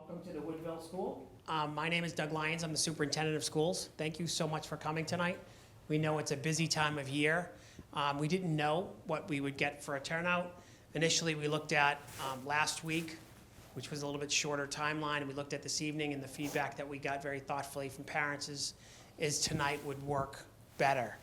Welcome to the Woodville School. My name is Doug Lyons. I'm the superintendent of schools. Thank you so much for coming tonight. We know it's a busy time of year. We didn't know what we would get for a turnout. Initially, we looked at last week, which was a little bit shorter timeline, and we looked at this evening, and the feedback that we got very thoughtfully from parents is tonight would work better.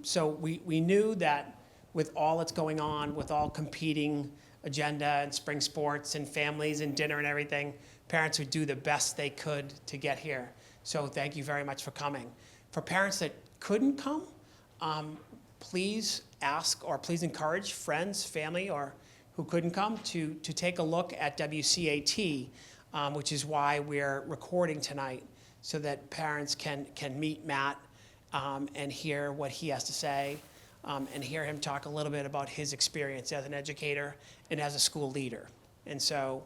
So we knew that with all that's going on, with all competing agenda and spring sports and families and dinner and everything, parents would do the best they could to get here. So thank you very much for coming. For parents that couldn't come, please ask or please encourage friends, family, or who couldn't come to take a look at WCAT, which is why we're recording tonight, so that parents can meet Matt and hear what he has to say, and hear him talk a little bit about his experience as an educator and as a school leader. And so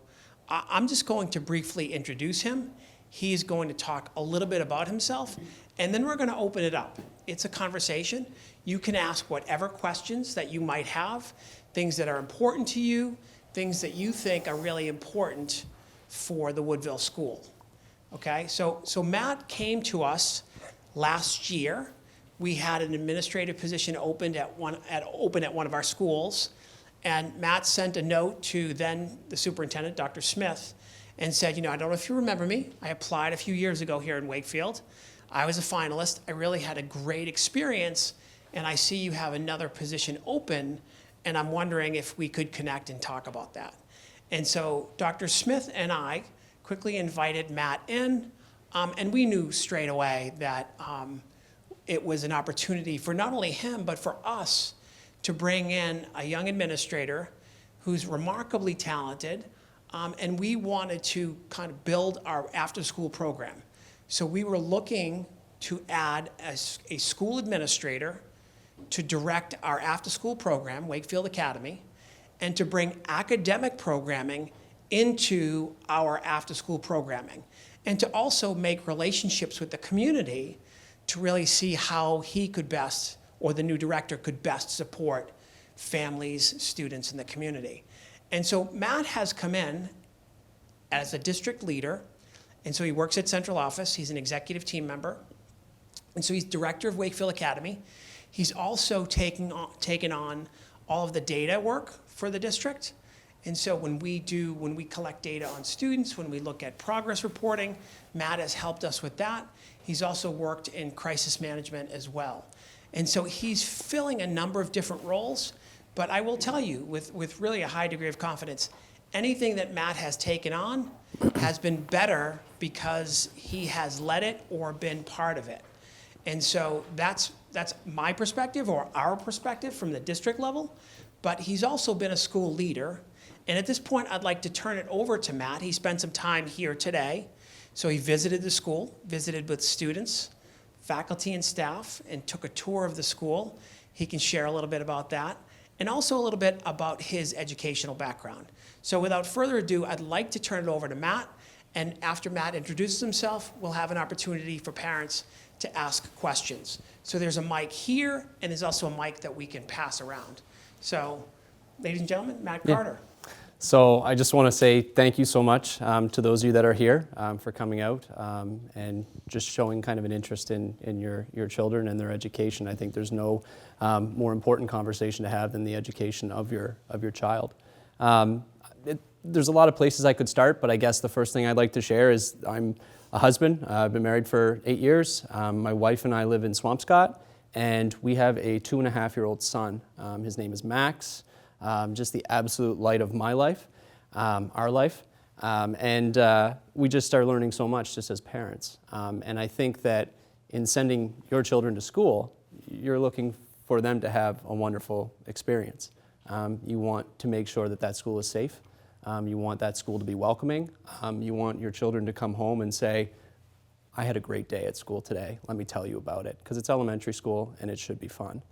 I'm just going to briefly introduce him. He's going to talk a little bit about himself, and then we're going to open it up. It's a conversation. You can ask whatever questions that you might have, things that are important to you, things that you think are really important for the Woodville School. Okay, so Matt came to us last year. We had an administrative position opened at one of our schools, and Matt sent a note to then the superintendent, Dr. Smith, and said, I don't know if you remember me. I applied a few years ago here in Wakefield. I was a finalist. I really had a great experience, and I see you have another position open, and I'm wondering if we could connect and talk about that. And so Dr. Smith and I quickly invited Matt in, and we knew straight away that it was an opportunity for not only him, but for us to bring in a young administrator who's remarkably talented, and we wanted to kind of build our after-school program. So we were looking to add a school administrator to direct our after-school program, Wakefield Academy, and to bring academic programming into our after-school programming, and to also make relationships with the community to really see how he could best, or the new director could best support families, students in the community. And so Matt has come in as a district leader, and so he works at central office. He's an executive team member, and so he's director of Wakefield Academy. He's also taken on all of the data work for the district. And so when we collect data on students, when we look at progress reporting, Matt has helped us with that. He's also worked in crisis management as well. And so he's filling a number of different roles, but I will tell you with really a high degree of confidence, anything that Matt has taken on has been better because he has led it or been part of it. And so that's my perspective, or our perspective from the district level, but he's also been a school leader. And at this point, I'd like to turn it over to Matt. He spent some time here today. So he visited the school, visited with students, faculty and staff, and took a tour of the school. He can share a little bit about that, and also a little bit about his educational background. So without further ado, I'd like to turn it over to Matt. And after Matt introduces himself, we'll have an opportunity for parents to ask questions. So there's a mic here, and there's also a mic that we can pass around. So, ladies and gentlemen, Matt Carter. So I just want to say thank you so much to those of you that are here for coming out and just showing kind of an interest in your children and their education. I think there's no more important conversation to have than the education of your child. There's a lot of places I could start, but I guess the first thing I'd like to share is I'm a husband. I've been married for 8 years. My wife and I live in Swampscott, and we have a 2.5-year-old son. His name is Max. Just the absolute light of my life, our life. And we just start learning so much just as parents. And I think that in sending your children to school, you're looking for them to have a wonderful experience. You want to make sure that that school is safe. You want that school to be welcoming. You want your children to come home and say, I had a great day at school today. Let me tell you about it. Because it's elementary school and it should be fun.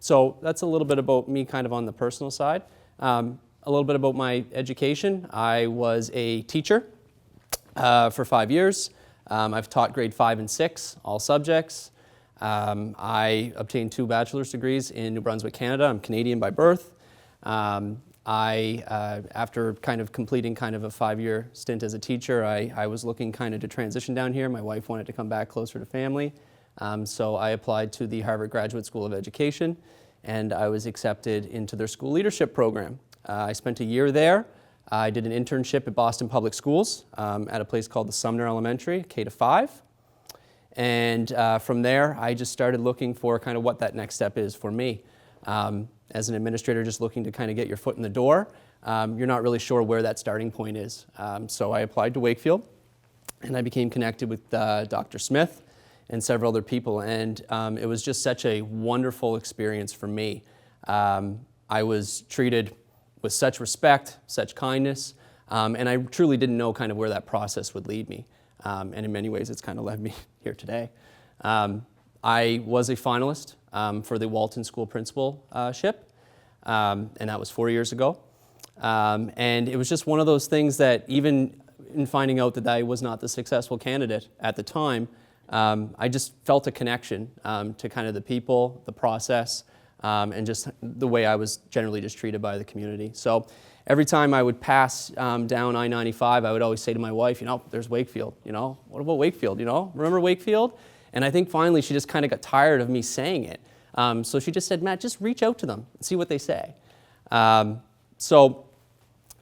So that's a little bit about me kind of on the personal side. A little bit about my education. I was a teacher for 5 years. I've taught grade 5 and 6, all subjects. I obtained 2 bachelor's degrees in New Brunswick, Canada. I'm Canadian by birth. After kind of completing kind of a 5-year stint as a teacher, I was looking kind of to transition down here. My wife wanted to come back closer to family. So I applied to the Harvard Graduate School of Education, and I was accepted into their school leadership program. I spent a year there. I did an internship at Boston Public Schools at a place called the Sumner Elementary, K-5. And from there, I just started looking for kind of what that next step is for me. As an administrator, just looking to kind of get your foot in the door, you're not really sure where that starting point is. So I applied to Wakefield, and I became connected with Dr. Smith and several other people, and it was just such a wonderful experience for me. I was treated with such respect, such kindness, and I truly didn't know kind of where that process would lead me. And in many ways, it's kind of led me here today. I was a finalist for the Walton School Principalship, and that was 4 years ago. And it was just one of those things that even in finding out that I was not the successful candidate at the time, I just felt a connection to kind of the people, the process, and just the way I was generally just treated by the community. So every time I would pass down I-95, I would always say to my wife, there's Wakefield, what about Wakefield, remember Wakefield? And I think finally she just kind of got tired of me saying it. So she just said, Matt, just reach out to them and see what they say. So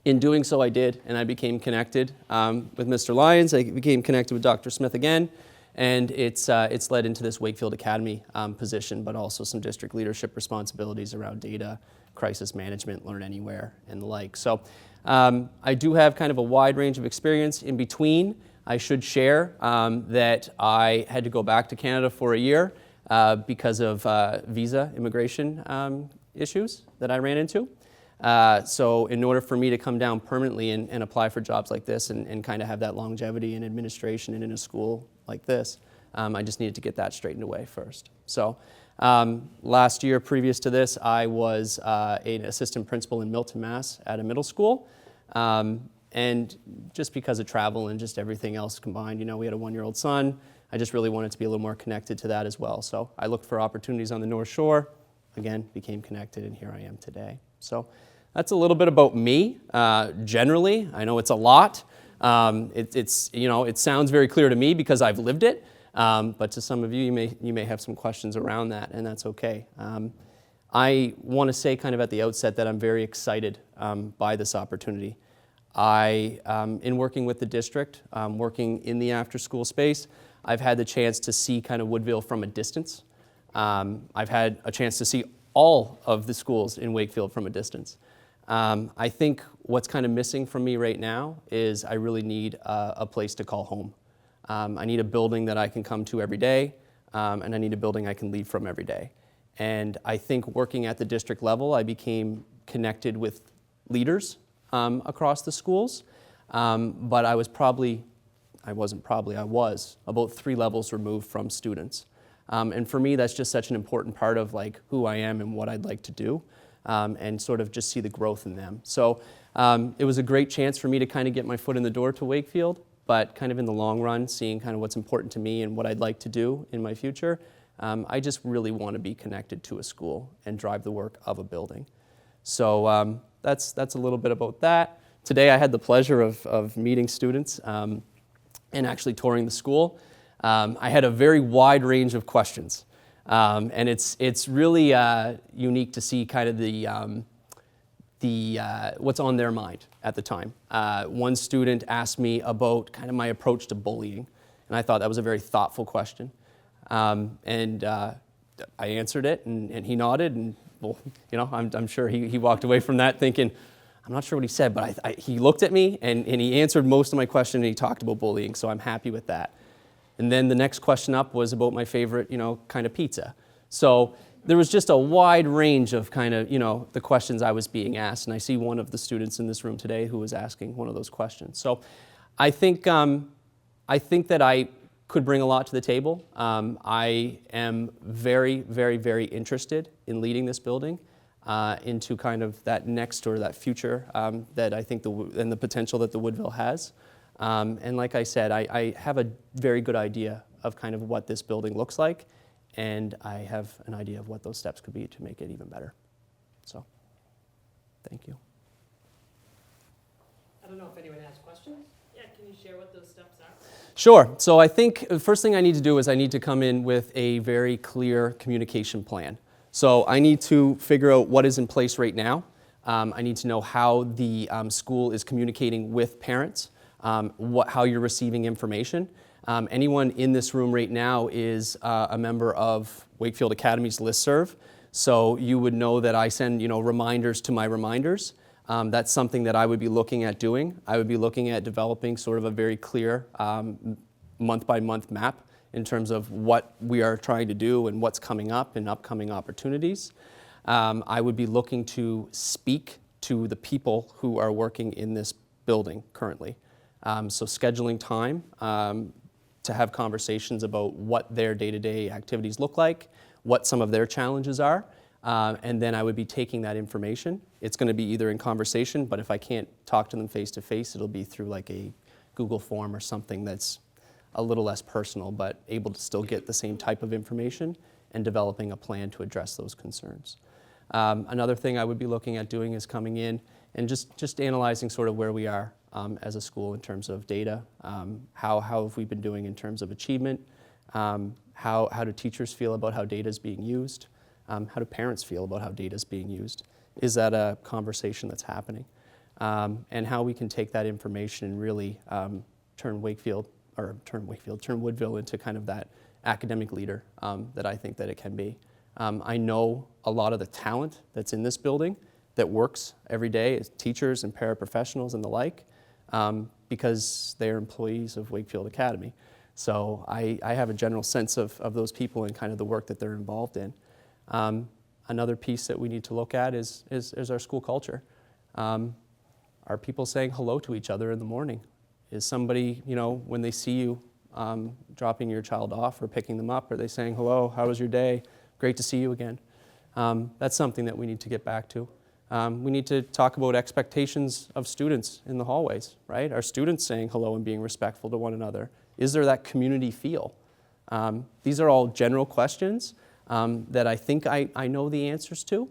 in doing so, I did, and I became connected with Mr. Lyons. I became connected with Dr. Smith again, and it's led into this Wakefield Academy position, but also some district leadership responsibilities around data, crisis management, learn anywhere, and the like. So I do have kind of a wide range of experience. In between, I should share that I had to go back to Canada for a year because of visa immigration issues that I ran into. So in order for me to come down permanently and apply for jobs like this and kind of have that longevity in administration and in a school like this, I just needed to get that straightened away first. So last year, previous to this, I was an assistant principal in Milton, Mass. At a middle school. And just because of travel and just everything else combined, we had a 1-year-old son. I just really wanted to be a little more connected to that as well. So I looked for opportunities on the North Shore, again, became connected, and here I am today. So that's a little bit about me. Generally, I know it's a lot. It sounds very clear to me because I've lived it. But to some of you, you may have some questions around that, and that's okay. I want to say kind of at the outset that I'm very excited by this opportunity. In working with the district, working in the after-school space, I've had the chance to see kind of Woodville from a distance. I've had a chance to see all of the schools in Wakefield from a distance. I think what's kind of missing from me right now is I really need a place to call home. I need a building that I can come to every day, and I need a building I can leave from every day. And I think working at the district level, I became connected with leaders across the schools, but I was about 3 levels removed from students. And for me, that's just such an important part of like who I am and what I'd like to do, and sort of just see the growth in them. So it was a great chance for me to kind of get my foot in the door to Wakefield, but kind of in the long run, seeing kind of what's important to me and what I'd like to do in my future, I just really want to be connected to a school and drive the work of a building. So that's a little bit about that. Today I had the pleasure of meeting students and actually touring the school. I had a very wide range of questions, and it's really unique to see kind of the what's on their mind at the time. One student asked me about kind of my approach to bullying, and I thought that was a very thoughtful question. And I answered it, and he nodded, and well, I'm sure he walked away from that thinking, I'm not sure what he said, but he looked at me, and he answered most of my question, and he talked about bullying, so I'm happy with that. And then the next question up was about my favorite, kind of pizza. So there was just a wide range of kind of, the questions I was being asked, and I see one of the students in this room today who was asking one of those questions. So I think that I could bring a lot to the table. I am very, very, very interested in leading this building into kind of that next or that future that I think and the potential that the Woodville has. And like I said, I have a very good idea of kind of what this building looks like, and I have an idea of what those steps could be to make it even better. So, thank you. I don't know if anyone has questions? Yeah, can you share what those steps are? Sure. So I think the first thing I need to do is I need to come in with a very clear communication plan. So I need to figure out what is in place right now. I need to know how the school is communicating with parents, how you're receiving information. Anyone in this room right now is a member of Wakefield Academy's listserv. So you would know that I send, reminders to my reminders. That's something that I would be looking at doing. I would be looking at developing sort of a very clear month-by-month map in terms of what we are trying to do and what's coming up and upcoming opportunities. I would be looking to speak to the people who are working in this building currently. So scheduling time to have conversations about what their day-to-day activities look like, what some of their challenges are, and then I would be taking that information. It's going to be either in conversation, but if I can't talk to them face-to-face, it'll be through like a Google form or something that's a little less personal, but able to still get the same type of information and developing a plan to address those concerns. Another thing I would be looking at doing is coming in and just analyzing sort of where we are as a school in terms of data. How have we been doing in terms of achievement? How do teachers feel about how data is being used? How do parents feel about how data is being used? Is that a conversation that's happening? And how we can take that information and really turn Woodville into kind of that academic leader that I think that it can be. I know a lot of the talent that's in this building that works every day as teachers and paraprofessionals and the like because they're employees of Wakefield Academy. So I have a general sense of those people and kind of the work that they're involved in. Another piece that we need to look at is our school culture. Are people saying hello to each other in the morning? Is somebody, when they see you dropping your child off or picking them up, are they saying, hello, how was your day? Great to see you again. That's something that we need to get back to. We need to talk about expectations of students in the hallways, right? Are students saying hello and being respectful to one another? Is there that community feel? These are all general questions that I think I know the answers to,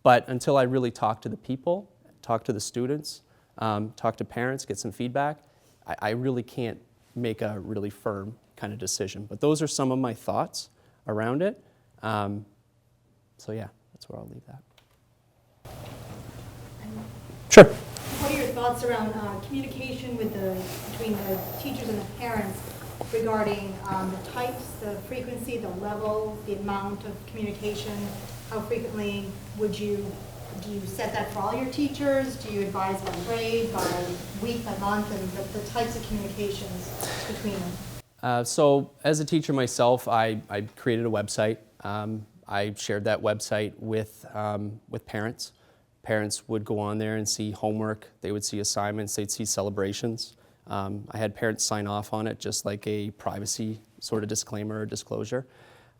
but until I really talk to the people, talk to the students, talk to parents, get some feedback, I really can't make a really firm kind of decision. But those are some of my thoughts around it. So yeah, that's where I'll leave that. Sure. What are your thoughts around communication between the teachers and the parents regarding the types, the frequency, the level, the amount of communication? How frequently do you set that for all your teachers? Do you advise by grade, by week, by month, and the types of communications between them? So as a teacher myself, I created a website. I shared that website with parents. Parents would go on there and see homework, they would see assignments, they'd see celebrations. I had parents sign off on it just like a privacy sort of disclaimer or disclosure.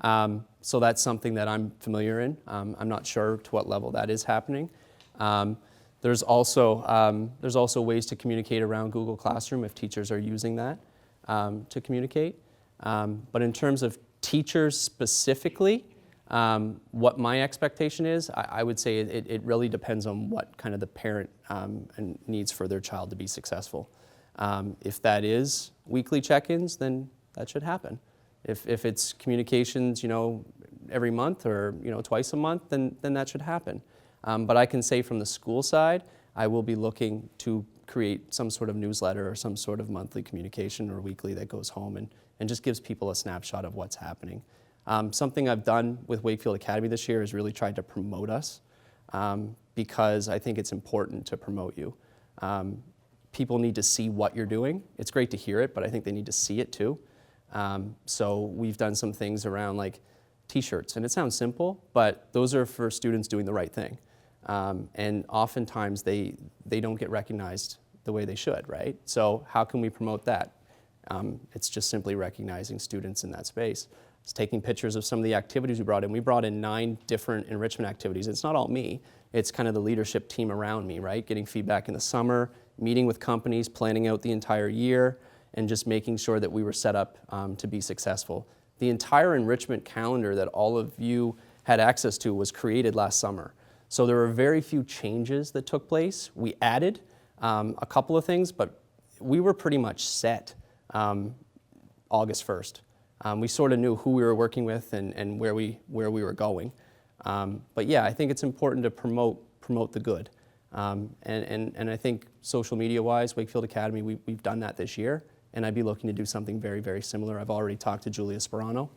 So that's something that I'm familiar in. I'm not sure to what level that is happening. There's also ways to communicate around Google Classroom if teachers are using that to communicate. But in terms of teachers specifically, what my expectation is, I would say it really depends on what kind of the parent needs for their child to be successful. If that is weekly check-ins, then that should happen. If it's communications, every month or twice a month, then that should happen. But I can say from the school side, I will be looking to create some sort of newsletter or some sort of monthly communication or weekly that goes home and just gives people a snapshot of what's happening. Something I've done with Wakefield Academy this year is really tried to promote us because I think it's important to promote you. People need to see what you're doing. It's great to hear it, but I think they need to see it too. So we've done some things around like t-shirts, and it sounds simple, but those are for students doing the right thing. And oftentimes they don't get recognized the way they should, right? So how can we promote that? It's just simply recognizing students in that space. It's taking pictures of some of the activities we brought in. We brought in 9 different enrichment activities. It's not all me. It's kind of the leadership team around me, right? Getting feedback in the summer, meeting with companies, planning out the entire year, and just making sure that we were set up to be successful. The entire enrichment calendar that all of you had access to was created last summer. So there were very few changes that took place. We added, A couple of things, but we were pretty much set August 1st. We sort of knew who we were working with and where we were going. But yeah, I think it's important to promote the good. And I think social media-wise, Wakefield Academy, we've done that this year, and I'd be looking to do something very, very similar. I've already talked to Julia Sperano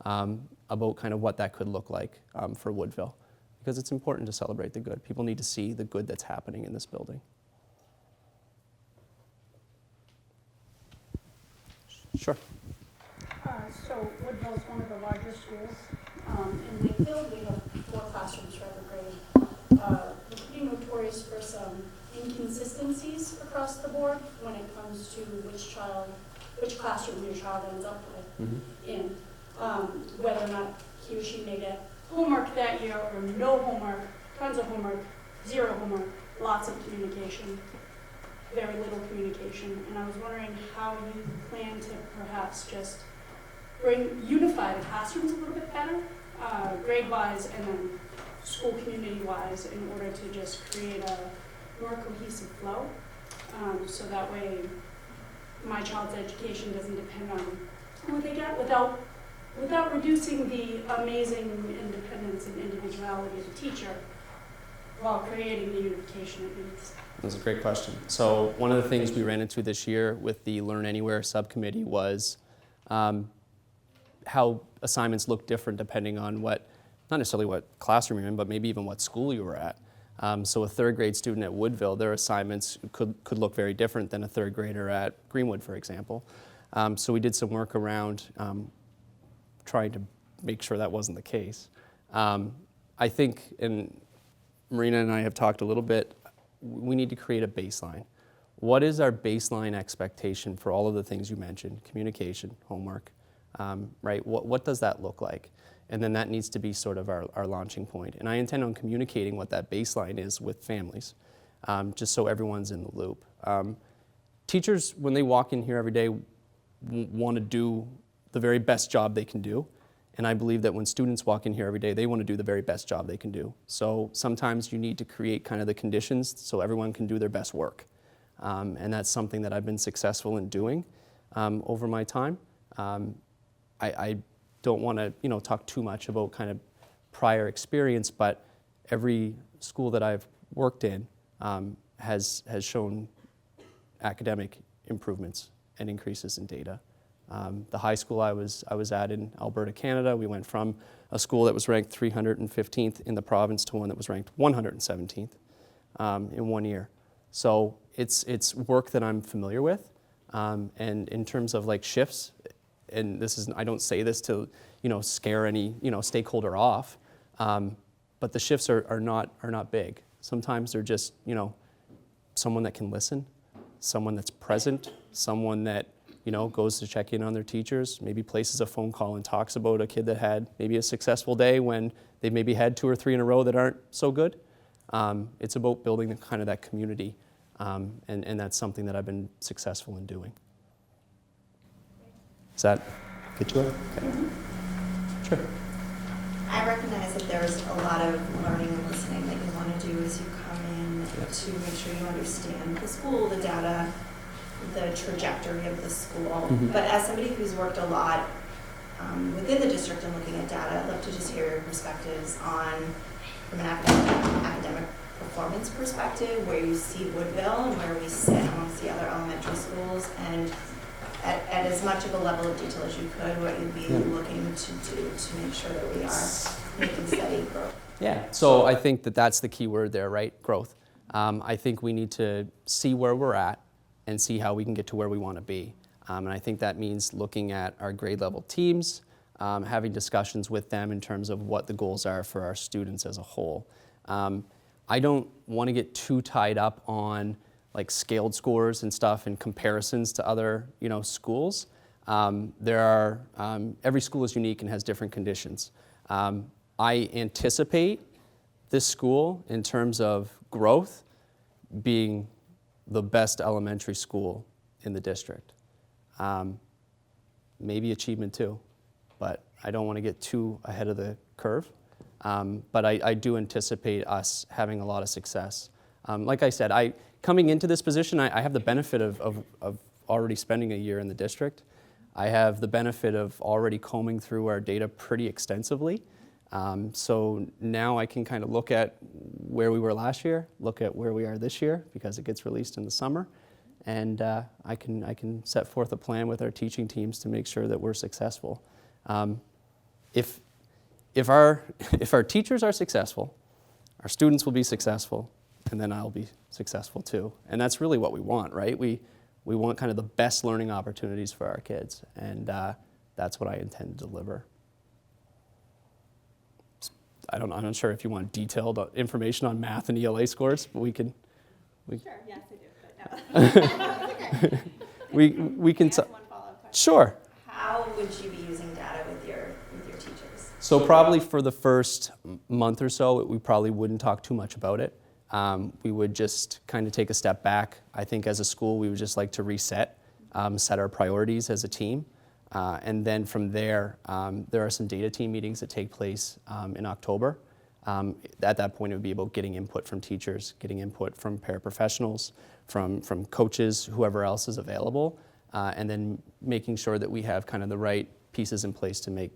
about kind of what that could look like for Woodville, because it's important to celebrate the good. People need to see the good that's happening in this building. Sure. So Woodville is one of the larger schools. In Wakefield, we have 4 classrooms for every grade. We're pretty notorious for some inconsistencies across the board when it comes to which classroom your child ends up with in. Whether or not he or she made it homework that year or no homework, tons of homework, 0 homework, lots of communication, very little communication. And I was wondering how you plan to perhaps just unify the classrooms a little bit better, grade-wise and then school community-wise, in order to just create a more cohesive flow. So that way my child's education doesn't depend on what they get without reducing the amazing independence and individuality of the teacher while creating the unification it needs. That's a great question. So one of the things we ran into this year with the Learn Anywhere subcommittee was how assignments look different depending on not necessarily what classroom you're in, but maybe even what school you were at. So a 3rd grade student at Woodville, their assignments could look very different than a 3rd grader at Greenwood, for example. So we did some work around trying to make sure that wasn't the case. I think, and Marina and I have talked a little bit, we need to create a baseline. What is our baseline expectation for all of the things you mentioned? Communication, homework, right? What does that look like? And then that needs to be sort of our launching point. And I intend on communicating what that baseline is with families, just so everyone's in the loop. Teachers, when they walk in here every day, want to do the very best job they can do. And I believe that when students walk in here every day, they want to do the very best job they can do. So sometimes you need to create kind of the conditions so everyone can do their best work. And that's something that I've been successful in doing over my time. I don't want to talk too much about kind of prior experience, but every school that I've worked in has shown academic improvements and increases in data. The high school I was at in Alberta, Canada, we went from a school that was ranked 315th in the province to one that was ranked 117th in 1 year. So it's work that I'm familiar with, and in terms of like shifts, and I don't say this to scare any stakeholder off, but the shifts are not big. Sometimes they're just someone that can listen, someone that's present, someone that goes to check in on their teachers, maybe places a phone call and talks about a kid that had maybe a successful day when they maybe had 2 or 3 in a row that aren't so good. It's about building kind of that community, and that's something that I've been successful in doing. Does that get you it? Okay. Sure. I recognize that there's a lot of learning and listening that you want to do as you come in to make sure you understand the school, the data, the trajectory of the school. But as somebody who's worked a lot within the district and looking at data, I'd love to just hear your perspectives on, from an academic performance perspective, where you see Woodville and where we sit amongst the other elementary schools, and at as much of a level of detail as you could, what you'd be looking to do to make sure that we are making steady growth. Yeah, so I think that's the key word there, right? Growth. I think we need to see where we're at and see how we can get to where we want to be. And I think that means looking at our grade level teams, having discussions with them in terms of what the goals are for our students as a whole. I don't want to get too tied up on like scaled scores and stuff and comparisons to other schools. Every school is unique and has different conditions. I anticipate this school in terms of growth being the best elementary school in the district. Maybe achievement too, but I don't want to get too ahead of the curve. But I do anticipate us having a lot of success. Like I said, coming into this position, I have the benefit of already spending a year in the district. I have the benefit of already combing through our data pretty extensively. So now I can kind of look at where we were last year, look at where we are this year, because it gets released in the summer, and I can set forth a plan with our teaching teams to make sure that we're successful. If our teachers are successful, our students will be successful, and then I'll be successful too. And that's really what we want, right? We want kind of the best learning opportunities for our kids, and that's what I intend to deliver. I'm not sure if you want detailed information on math and ELA scores, but we can. Sure, yes, I do, but no. we can. Can I ask one follow-up question? Sure. How would you be using data with your teachers? So probably for the first month or so, we probably wouldn't talk too much about it. We would just kind of take a step back. I think as a school, we would just like to reset, set our priorities as a team. And then from there, there are some data team meetings that take place in October. At that point, it would be about getting input from teachers, getting input from paraprofessionals, from coaches, whoever else is available, and then making sure that we have kind of the right pieces in place to make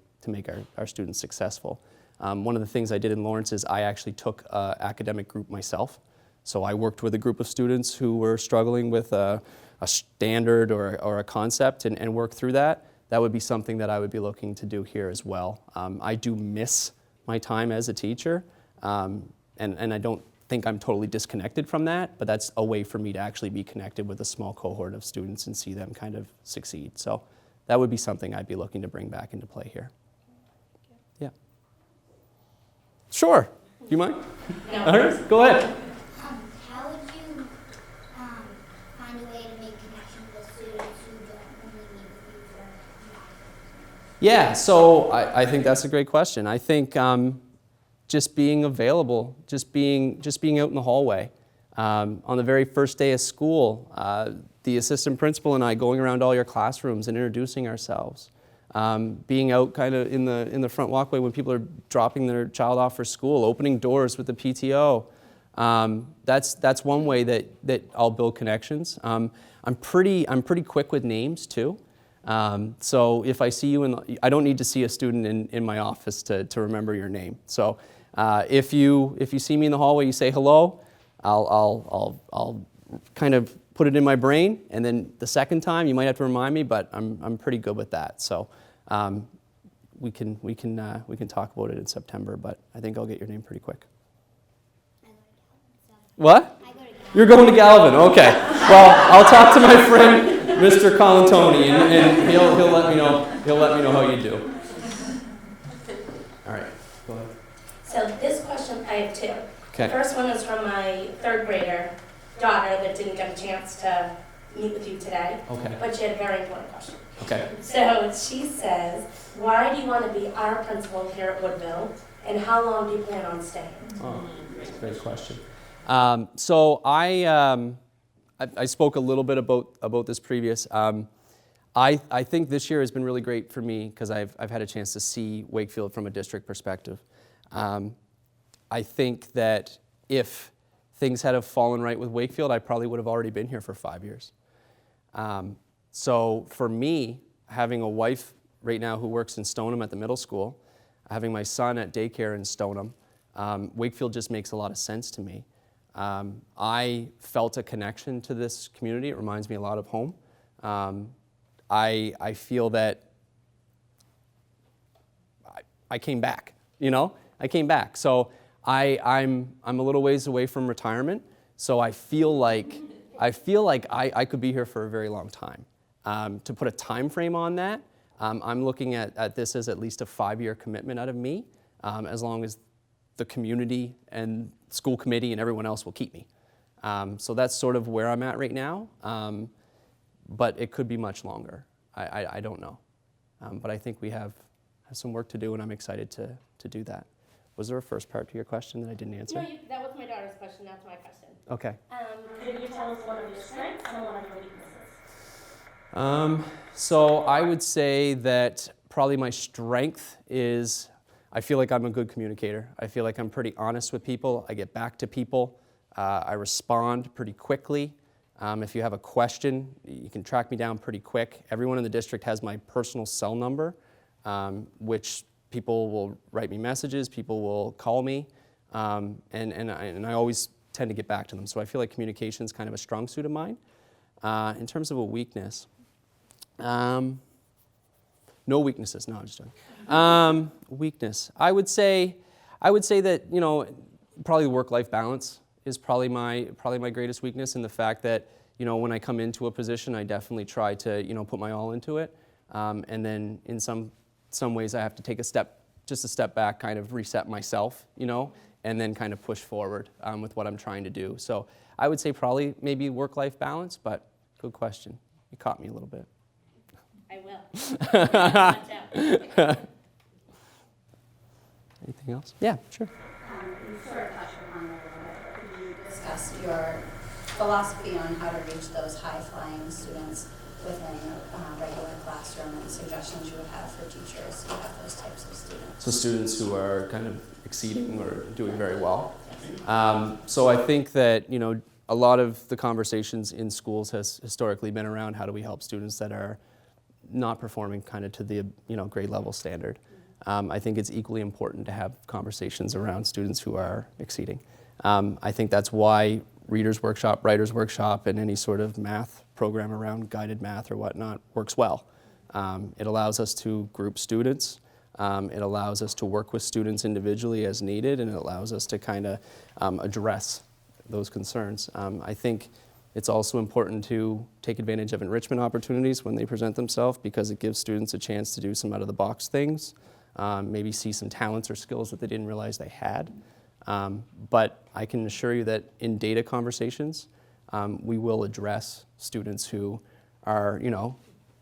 our students successful. One of the things I did in Lawrence is I actually took an academic group myself. So I worked with a group of students who were struggling with a standard or a concept and worked through that. That would be something that I would be looking to do here as well. I do miss my time as a teacher, and I don't think I'm totally disconnected from that, but that's a way for me to actually be connected with a small cohort of students and see them kind of succeed. So that would be something I'd be looking to bring back into play here. Yeah. Sure. Do you mind? No. All right, go ahead. How would you find a way to make connections with students who don't only meet with you for Yeah, so I think that's a great question. I think just being available, just being out in the hallway. On the very first day of school, the assistant principal and I going around all your classrooms and introducing ourselves. Being out kind of in the front walkway when people are dropping their child off for school, opening doors with the PTO. That's one way that I'll build connections. I'm pretty quick with names too. So if I see you I don't need to see a student in my office to remember your name. So if you see me in the hallway, you say hello. I'll kind of put it in my brain, and then the second time you might have to remind me, but I'm pretty good with that. So we can talk about it in September, but I think I'll get your name pretty quick. What? I go to Galvin. You're going to Galvin, okay. Well, I'll talk to my friend Mr. Colantoni, and he'll let me know. He'll let me know how you do. All right, go ahead. So this question, I have two. Okay. The first one is from my third grader daughter that didn't get a chance to meet with you today, Okay. but she had a very important question. Okay. So she says, why do you want to be our principal here at Woodville, and how long do you plan on staying? Oh, that's a great question. So I spoke a little bit about this previous. I think this year has been really great for me because I've had a chance to see Wakefield from a district perspective. I think that if things had have fallen right with Wakefield, I probably would have already been here for 5 years. So for me, having a wife right now who works in Stoneham at the middle school, having my son at daycare in Stoneham, Wakefield just makes a lot of sense to me. I felt a connection to this community. It reminds me a lot of home. I feel that I came back, I came back. So I'm a little ways away from retirement, so I feel like I could be here for a very long time. To put a time frame on that, I'm looking at this as at least a 5-year commitment out of me, as long as the community and school committee and everyone else will keep me. So that's sort of where I'm at right now, but it could be much longer. I don't know. But I think we have some work to do, and I'm excited to do that. Was there a first part to your question that I didn't answer? No, that was my daughter's question, that's my question. Okay. Could you tell us what are your strengths and what are your weaknesses? So I would say that probably my strength is I feel like I'm a good communicator. I feel like I'm pretty honest with people. I get back to people. I respond pretty quickly. If you have a question, you can track me down pretty quick. Everyone in the district has my personal cell number, which people will write me messages, people will call me, and I always tend to get back to them. So I feel like communication is kind of a strong suit of mine. In terms of a weakness, no weaknesses. No, I'm just joking. Weakness. I would say that, you know, probably work-life balance is probably my greatest weakness, in the fact that, you know, when I come into a position, I definitely try to, you know, put my all into it, and then in some ways I have to take a step back, kind of reset myself, you know, and then kind of push forward with what I'm trying to do. So I would say probably maybe work-life balance, but good question. You caught me a little bit. I will. Anything else? Yeah, sure. You sort of touched upon it a little bit, but could you discuss your philosophy on how to reach those high-flying students within a regular classroom, and suggestions you would have for teachers who have those types of students? So students who are kind of exceeding or doing very well. So I think that, you know, a lot of the conversations in schools has historically been around how do we help students that are not performing kind of to the, you know, grade level standard. I think it's equally important to have conversations around students who are exceeding. I think that's why Reader's Workshop, Writer's Workshop, and any sort of math program around guided math or whatnot works well. It allows us to group students. It allows us to work with students individually as needed, and it allows us to kind of address those concerns. I think it's also important to take advantage of enrichment opportunities when they present themselves, because it gives students a chance to do some out-of-the-box things, maybe see some talents or skills that they didn't realize they had. But I can assure you that in data conversations, we will address students who are, you know,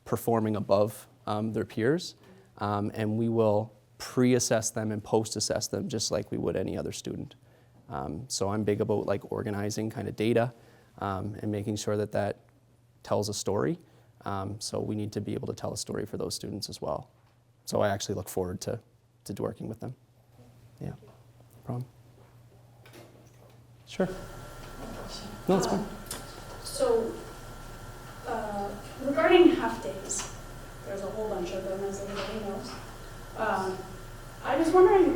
performing above their peers, and we will pre-assess them and post-assess them just like we would any other student. So I'm big about like organizing kind of data and making sure that that tells a story. So we need to be able to tell a story for those students as well. So I actually look forward to working with them. Yeah, no problem. Sure. No, it's fine. So, regarding half-days, there's a whole bunch of them, as everybody knows. I was wondering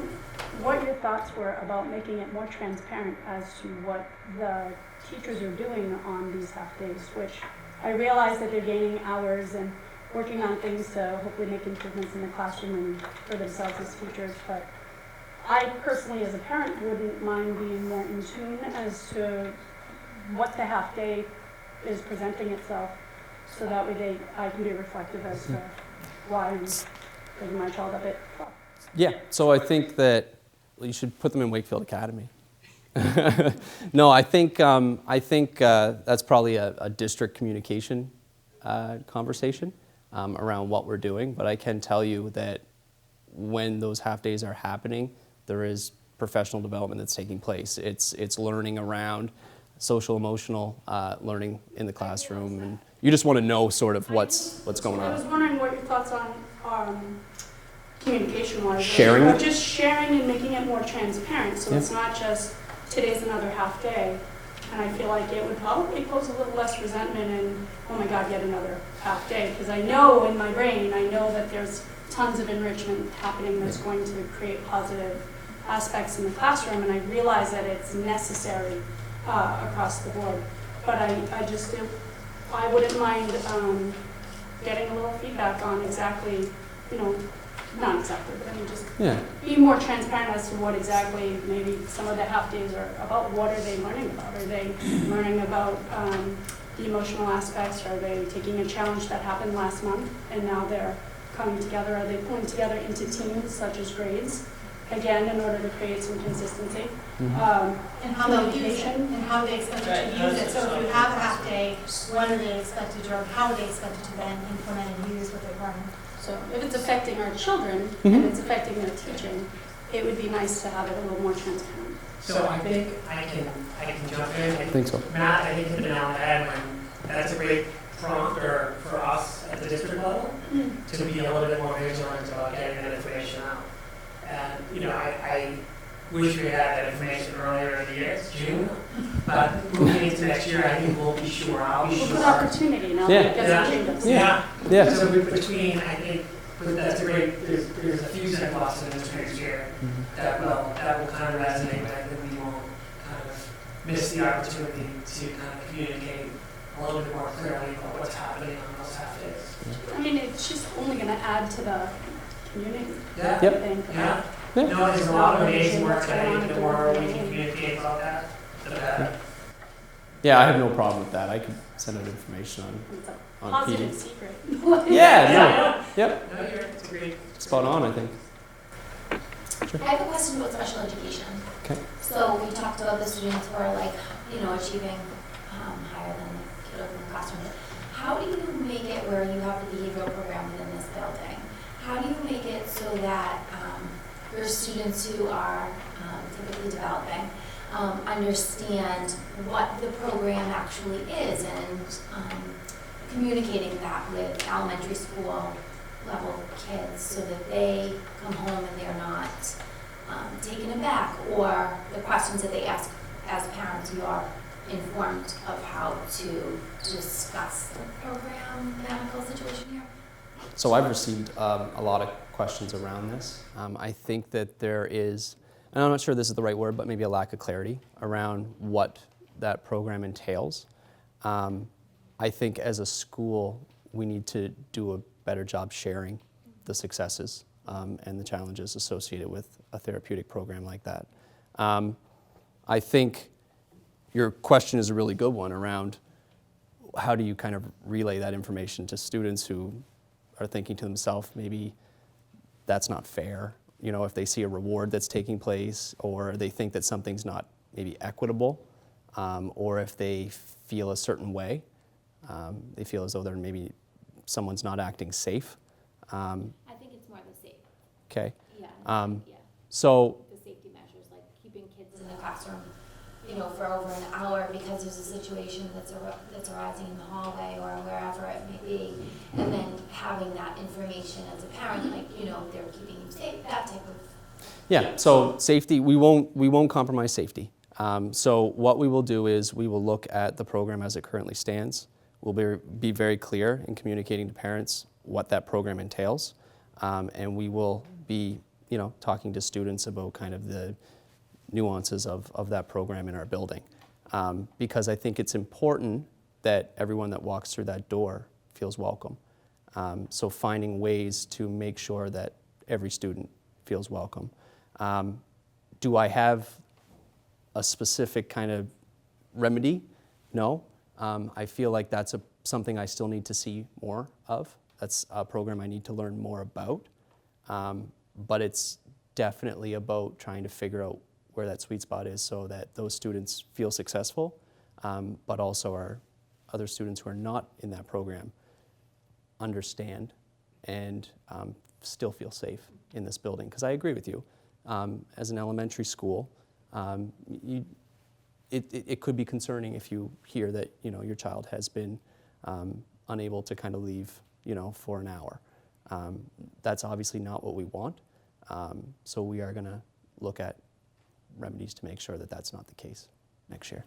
what your thoughts were about making it more transparent as to what the teachers are doing on these half-days, which I realize that they're gaining hours and working on things to hopefully make improvements in the classroom and for themselves as teachers, but I personally, as a parent, wouldn't mind being more in tune as to what the half-day is presenting itself, so that way I can be reflective as to why I'm bringing my child up at 12. Yeah, so I think that you should put them in Wakefield Academy. No, I think that's probably a district communication conversation around what we're doing, but I can tell you that when those half-days are happening, there is professional development that's taking place. It's learning around social emotional learning in the classroom, and you just want to know sort of what's going I was on. wondering what your thoughts on communication-wise. Sharing Or it? just sharing and making it more transparent, so Yeah. it's not just today's another half day. And I feel like it would probably pose a little less resentment and, oh my God, yet another half day. Because I know in my brain, I know that there's tons of enrichment happening that's going to create positive aspects in the classroom, and I realize that it's necessary across the board. But I wouldn't mind getting a little feedback on exactly, you know, not exactly, but I mean just be more transparent as to what exactly maybe some of the half days are about. What are they learning about? Are they learning about the emotional aspects? Are they taking a challenge that happened last month and now they're coming together? Are they pulling together into teams such as grades? Again, in order to create some consistency. And how they'll use it, Communication. and how they expect to use it. So if you have a half day, when are they expected to, or how are they expected to then implement and use what they've learned? So if it's affecting our children and it's affecting their teaching, it would be nice to have it a little more transparent. So I think I can jump in. I think so. Matt, I think hit the nail on the head when that's a great prompter for us at the district level to be a little bit more vigilant about getting that information out. And, you know, I wish we had that information earlier in the year. It's June. But moving into next year, I think we'll be sure, I'll be Well, sure. good opportunity now. Yeah. that it gets changed. Yeah. Yeah. So between, I think, that's a great, there's a few St. Boston administrators here that will kind of resonate, but I think we won't kind of miss the opportunity to kind of communicate a little bit more clearly about what's happening on those half days. I mean, it's just only gonna add to the community, Yeah. I Yep. think. Yeah. Yeah. No, there's a lot of amazing work that I think the more we can communicate about that, the better. Yeah, I have no problem with that. I could send out information It's a on positive PD. secret. Yeah, no, yep, No, it's great. spot on, I think. I have a question about special education. Okay. So we talked about the students who are like, achieving higher than the kiddos in the classroom. How do you make it where you have the behavioral program within this building? How do you make it so that your students who are typically developing understand what the program actually is and communicating that with elementary school level kids so that they come home and they're not taken aback, or the questions that they ask as parents, you are informed of how to discuss the program mechanical situation here? So I've received a lot of questions around this. I think that there is, and I'm not sure this is the right word, but maybe a lack of clarity around what that program entails. I think as a school, we need to do a better job sharing the successes and the challenges associated with a therapeutic program like that. I think your question is a really good one around how do you kind of relay that information to students who are thinking to themselves, maybe that's not fair, if they see a reward that's taking place, or they think that something's not maybe equitable, or if they feel a certain way, they feel as though they're maybe someone's not acting safe. I think it's more the safe. Okay. Yeah. So The safety measures, like keeping kids in the classroom, for over an hour because there's a situation that's arising in the hallway or wherever it may be, and then having that information as a parent, they're keeping you safe, that type of. yeah, so safety, we won't compromise safety. So what we will do is we will look at the program as it currently stands. We'll be very clear in communicating to parents what that program entails, and we will be talking to students about kind of the nuances of that program in our building, because I think it's important that everyone that walks through that door feels welcome. So finding ways to make sure that every student feels welcome. Do I have a specific kind of remedy? No. I feel like that's something I still need to see more of. That's a program I need to learn more about. But it's definitely about trying to figure out where that sweet spot is so that those students feel successful, but also our other students who are not in that program understand and still feel safe in this building. Because I agree with you, as an elementary school, it could be concerning if you hear that your child has been unable to kind of leave for an hour. That's obviously not what we want. So we are going to look at remedies to make sure that that's not the case next year.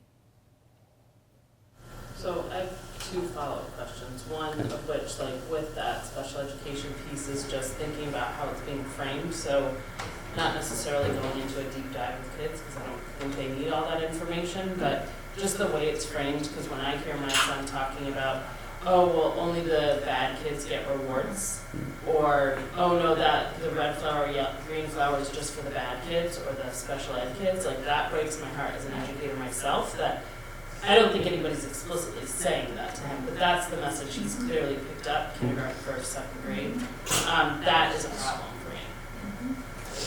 So I have two follow-up questions. One of which, with that special education piece, is just thinking about how it's being framed. So not necessarily going into a deep dive with kids, because I don't think they need all that information, but just the way it's framed, because when I hear my son talking about, oh, well, only the bad kids get rewards, or, oh, no, that the red flower, green flower is just for the bad kids, or the special ed kids, that breaks my heart as an educator myself, that I don't think anybody's explicitly saying that to him, but that's the message he's clearly picked up, kindergarten, first, second grade. That is a problem for me.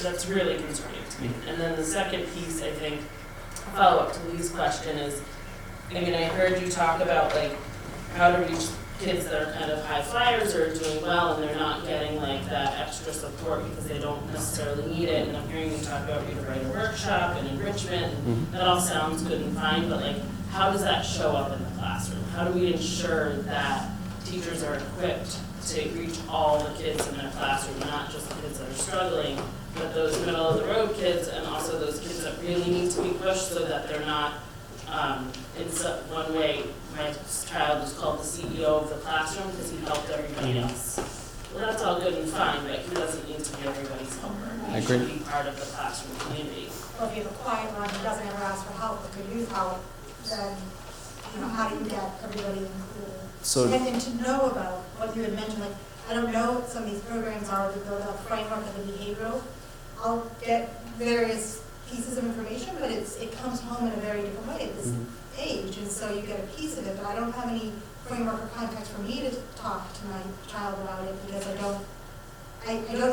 That's really concerning to me. And then the second piece, I think, follow-up to Lee's question is, I heard you talk about, how to reach kids that are kind of high flyers or doing well and they're not getting that extra support because they don't necessarily need it. And I'm hearing you talk about read-a-writer workshop and enrichment, and that all sounds good and fine, but how does that show up in the classroom? How do we ensure that teachers are equipped to reach all the kids in their classroom, not just the kids that are struggling, but those middle of the road kids and also those kids that really need to be pushed so that they're not One way, my child was called the CEO of the classroom because he helped everybody else. Well, that's all good and fine, but he doesn't need to be everybody's helper. I He agree. should be part of the classroom community. Or if you have a quiet one who doesn't ever ask for help, but could use help, then, how do you get everybody included? So- And to know about what you had mentioned, like, I don't know what some of these programs are, to build a framework of the behavioral. I'll get various pieces of information, but it comes home in a very different way at this age, and so you get a piece of it, but I don't have any framework or context for me to talk to my child about it, because I don't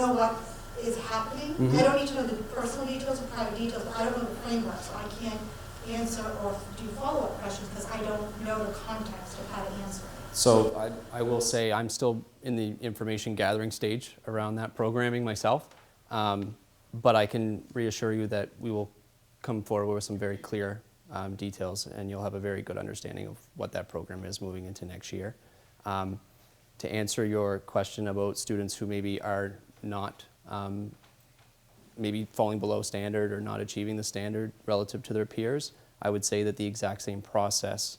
know what is happening. I don't need to know the personal details or private details, but I don't know the framework, so I can't answer or do follow-up questions because I don't know the context of how to answer it. So I will say I'm still in the information gathering stage around that programming myself, but I can reassure you that we will come forward with some very clear details, and you'll have a very good understanding of what that program is moving into next year. To answer your question about students who maybe are not maybe falling below standard or not achieving the standard relative to their peers, I would say that the exact same process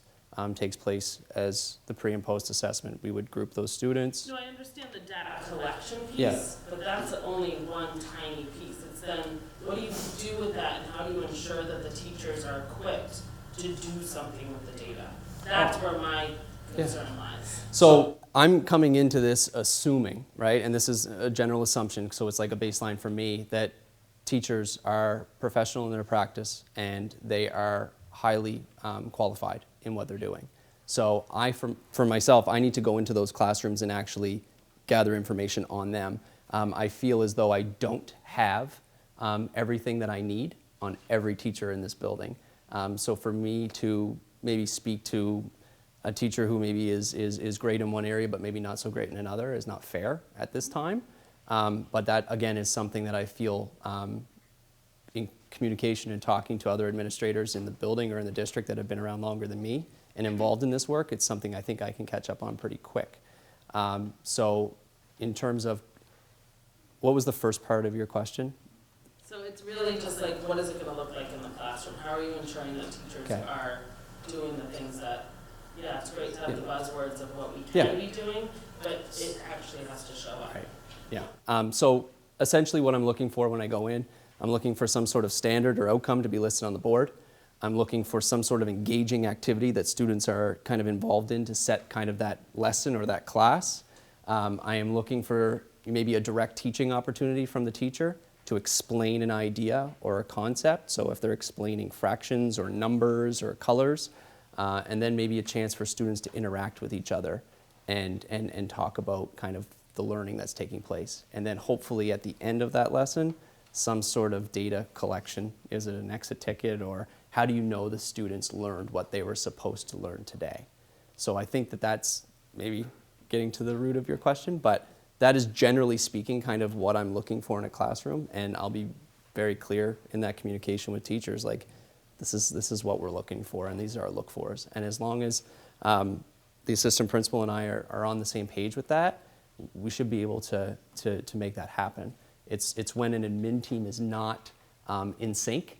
takes place as the pre and post assessment. We would group those students. No, I understand the data collection piece, Yeah. but that's only one tiny piece. It's then, what do you do with that, and how do you ensure that the teachers are equipped to do something with the data? That's where my concern lies. So I'm coming into this assuming, right, and this is a general assumption, so it's like a baseline for me, that teachers are professional in their practice and they are highly qualified in what they're doing. So for myself, I need to go into those classrooms and actually gather information on them. I feel as though I don't have everything that I need on every teacher in this building. So for me to maybe speak to a teacher who maybe is great in one area but maybe not so great in another is not fair at this time. But that, again, is something that I feel in communication and talking to other administrators in the building or in the district that have been around longer than me and involved in this work, it's something I think I can catch up on pretty quick. So in terms of, what was the first part of your question? So it's really just like, what is it gonna look like in the classroom? How are you ensuring that teachers Okay. are doing the things that, yeah, it's great to have the buzzwords of what we Yeah. can be doing, but it actually has to show up. Right. Yeah. So essentially what I'm looking for when I go in, I'm looking for some sort of standard or outcome to be listed on the board. I'm looking for some sort of engaging activity that students are kind of involved in to set kind of that lesson or that class. I am looking for maybe a direct teaching opportunity from the teacher to explain an idea or a concept. So if they're explaining fractions or numbers or colors, and then maybe a chance for students to interact with each other and talk about kind of the learning that's taking place. And then hopefully at the end of that lesson, some sort of data collection. Is it an exit ticket, or how do you know the students learned what they were supposed to learn today? So I think that that's maybe getting to the root of your question, but that is generally speaking kind of what I'm looking for in a classroom, and I'll be very clear in that communication with teachers, like this is what we're looking for, and these are our look-fors. And as long as the assistant principal and I are on the same page with that, we should be able to make that happen. It's when an admin team is not in sync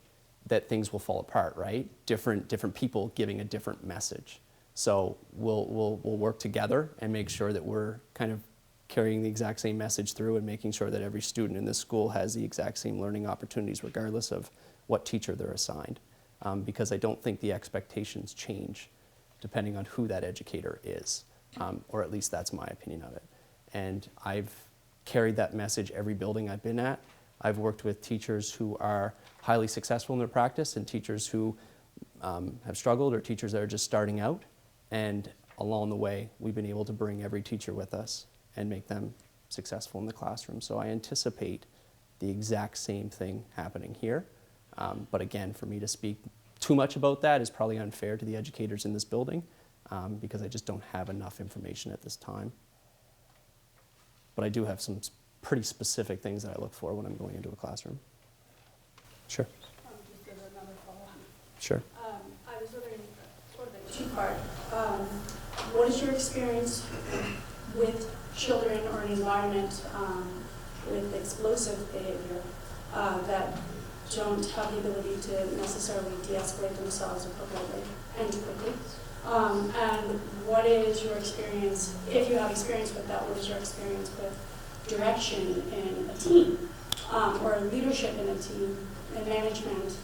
that things will fall apart, right? Different people giving a different message. So we'll work together and make sure that we're kind of carrying the exact same message through and making sure that every student in this school has the exact same learning opportunities regardless of what teacher they're assigned. Because I don't think the expectations change depending on who that educator is, or at least that's my opinion of it. And I've carried that message every building I've been at. I've worked with teachers who are highly successful in their practice and teachers who have struggled, or teachers that are just starting out. And along the way, we've been able to bring every teacher with us and make them successful in the classroom. So I anticipate the exact same thing happening here. But again, for me to speak too much about that is probably unfair to the educators in this building because I just don't have enough information at this time. But I do have some pretty specific things that I look for when I'm going into a classroom. Sure. Just as another follow-up. Sure. I was wondering, sort of a two-part, what is your experience with children or an environment with explosive behavior that don't have the ability to necessarily de-escalate themselves appropriately and quickly. And what is your experience, if you have experience with that, what is your experience with direction in a team, or leadership in a team, and management,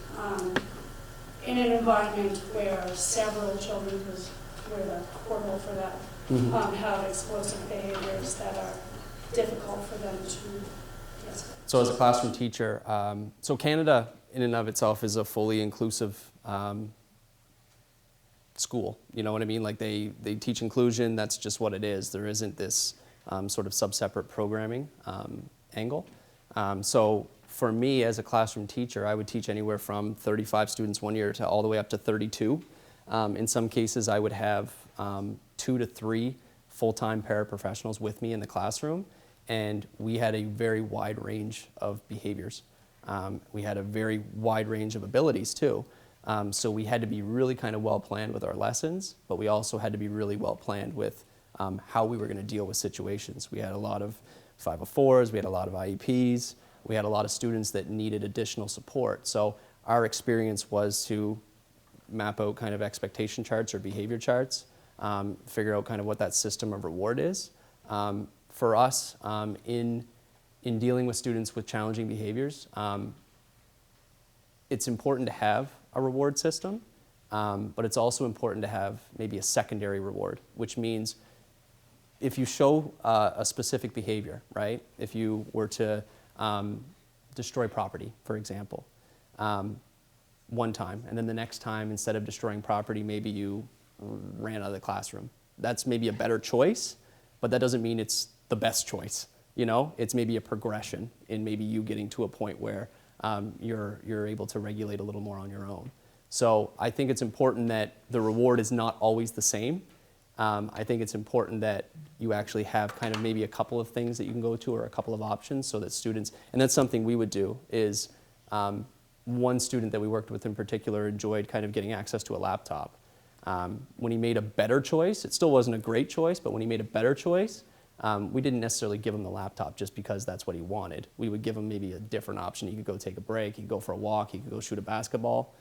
in an environment where several children, because we're the portal for that, have explosive behaviors that are difficult for them to escalate? So as a classroom teacher, so Canada in and of itself is a fully inclusive school. You know what I mean? Like they teach inclusion, that's just what it is. There isn't this sort of sub-separate programming angle. So for me as a classroom teacher, I would teach anywhere from 35 students one year to all the way up to 32. In some cases, I would have 2 to 3 full-time paraprofessionals with me in the classroom, and we had a very wide range of behaviors. We had a very wide range of abilities too. So we had to be really kind of well planned with our lessons, but we also had to be really well planned with how we were going to deal with situations. We had a lot of 504s, we had a lot of IEPs, we had a lot of students that needed additional support. So our experience was to map out kind of expectation charts or behavior charts, figure out kind of what that system of reward is. For us, in dealing with students with challenging behaviors, it's important to have a reward system, but it's also important to have maybe a secondary reward, which means if you show a specific behavior, right? If you were to destroy property, for example, one time, and then the next time, instead of destroying property, maybe you ran out of the classroom. That's maybe a better choice, but that doesn't mean it's the best choice. You know, it's maybe a progression in maybe you getting to a point where you're able to regulate a little more on your own. So I think it's important that the reward is not always the same. I think it's important that you actually have kind of maybe a couple of things that you can go to or a couple of options so that students, and that's something we would do is one student that we worked with in particular enjoyed kind of getting access to a laptop. When he made a better choice, it still wasn't a great choice, but when he made a better choice, we didn't necessarily give him the laptop just because that's what he wanted. We would give him maybe a different option. He could go take a break, he could go for a walk, he could go shoot a basketball.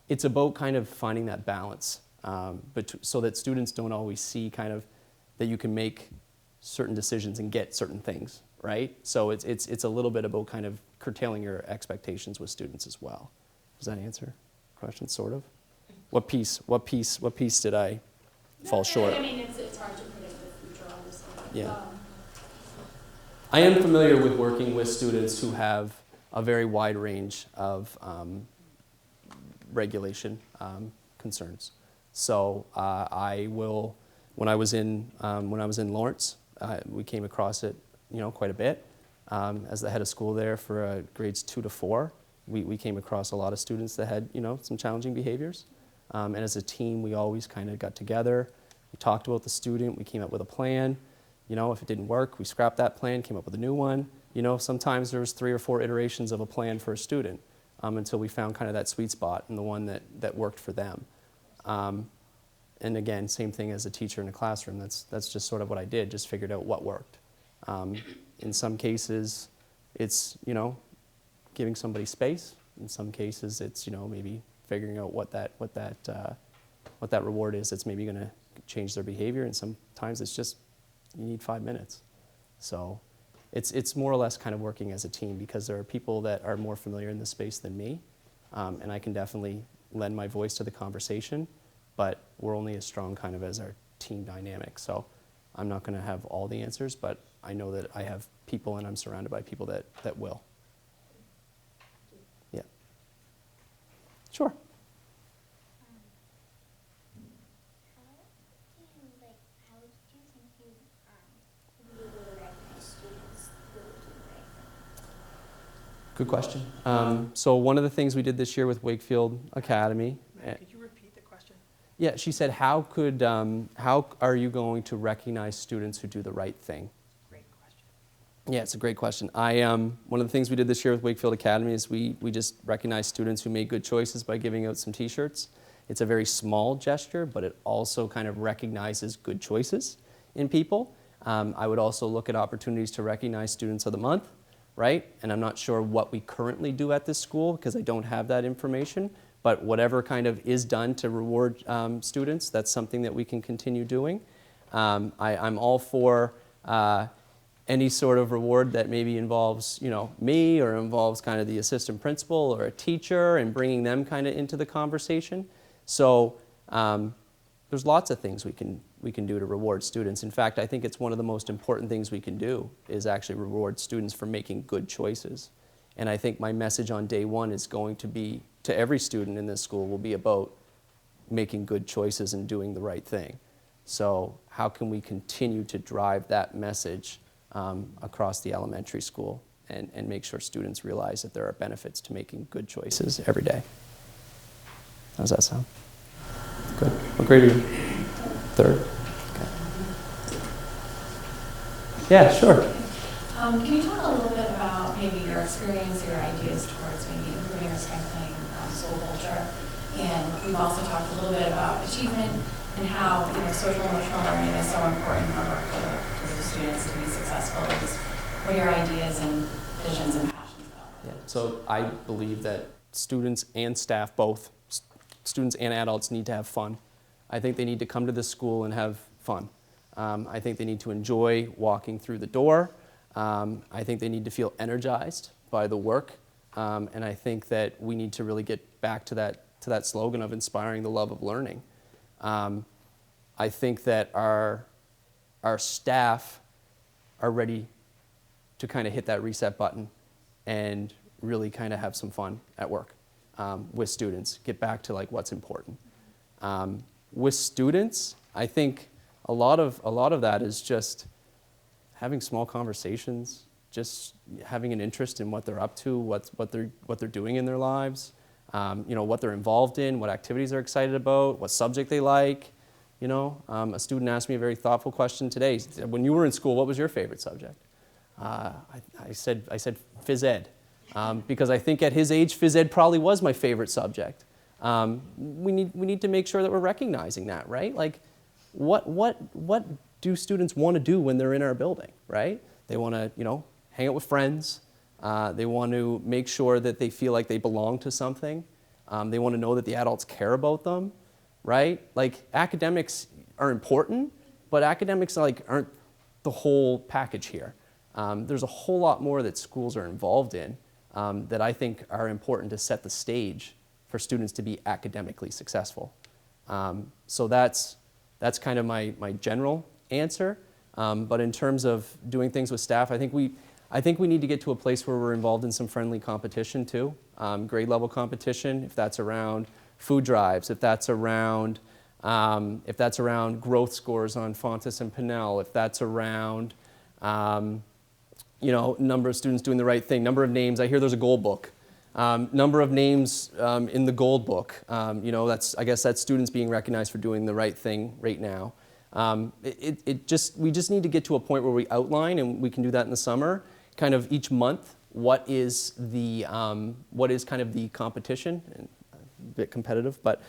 It's about kind of finding that balance so that students don't always see kind of that you can make certain decisions and get certain things, right? So it's a little bit about kind of curtailing your expectations with students as well. Does that answer the question, sort of? What piece did I fall short? I mean, it's hard to predict the future, obviously. Yeah. I am familiar with working with students who have a very wide range of regulation concerns. So I will, when I was in Lawrence, we came across it, quite a bit. As the head of school there for grades 2 to 4, we came across a lot of students that had, some challenging behaviors. And as a team, we always kind of got together. We talked about the student. We came up with a plan. If it didn't work, we scrapped that plan, came up with a new one. Sometimes there was 3 or 4 iterations of a plan for a student until we found kind of that sweet spot and the one that worked for them. And again, same thing as a teacher in a classroom. That's just sort of what I did, just figured out what worked. In some cases, it's, giving somebody space. In some cases, it's, maybe figuring out what that reward is that's maybe going to change their behavior. And sometimes it's just, you need 5 minutes. So it's more or less kind of working as a team because there are people that are more familiar in this space than me. And I can definitely lend my voice to the conversation, but we're only as strong kind of as our team dynamic. So I'm not going to have all the answers, but I know that I have people and I'm surrounded by people that will. Yeah. Sure. How do you think you would be able to recognize students who do the right thing? Good question. So one of the things we did this year with Wakefield Academy. Could you repeat the question? Yeah, she said, how are you going to recognize students who do the right thing? Great question. Yeah, it's a great question. One of the things we did this year with Wakefield Academy is we just recognized students who made good choices by giving out some t-shirts. It's a very small gesture, but it also kind of recognizes good choices in people. I would also look at opportunities to recognize students of the month. right? And I'm not sure what we currently do at this school because I don't have that information, but whatever kind of is done to reward students, that's something that we can continue doing. I'm all for any sort of reward that maybe involves, me or involves kind of the assistant principal or a teacher and bringing them kind of into the conversation. So there's lots of things we can do to reward students. In fact, I think it's one of the most important things we can do is actually reward students for making good choices. And I think my message on day one is going to be, to every student in this school, will be about making good choices and doing the right thing. So how can we continue to drive that message across the elementary school and make sure students realize that there are benefits to making good choices every day? How does that sound? Good. What grade are you? Third? Okay. Yeah, sure. Can you talk a little bit about maybe your experience, your ideas towards maybe improving or strengthening school culture? And we've also talked a little bit about achievement and how social emotional learning is so important in order for the students to be successful. Just what are your ideas and visions and passions about that? Yeah. So I believe that students and staff, both students and adults, need to have fun. I think they need to come to this school and have fun. I think they need to enjoy walking through the door. I think they need to feel energized by the work. And I think that we need to really get back to that slogan of inspiring the love of learning. I think that our staff are ready to kind of hit that reset button and really kind of have some fun at work with students, get back to like what's important. With students, I think a lot of that is just having small conversations, just having an interest in what they're up to, what they're doing in their lives, what they're involved in, what activities they're excited about, what subject they like. A student asked me a very thoughtful question today. When you were in school, what was your favorite subject? I said phys ed, because I think at his age, phys ed probably was my favorite subject. We need to make sure that we're recognizing that, right? Like, what do students want to do when they're in our building, right? They want to, hang out with friends. They want to make sure that they feel like they belong to something. They want to know that the adults care about them, right? Like, academics are important, but academics aren't the whole package here. There's a whole lot more that schools are involved in that I think are important to set the stage for students to be academically successful. So that's kind of my general answer. But in terms of doing things with staff, I think we need to get to a place where we're involved in some friendly competition too, grade level competition, if that's around food drives, if that's around growth scores on Fontes and Pinnell, if that's around number of students doing the right thing, number of names. I hear there's a gold book. Number of names in the gold book. I guess that's students being recognized for doing the right thing right now. We just need to get to a point where we outline, and we can do that in the summer, kind of each month, what is kind of the competition, and a bit competitive, but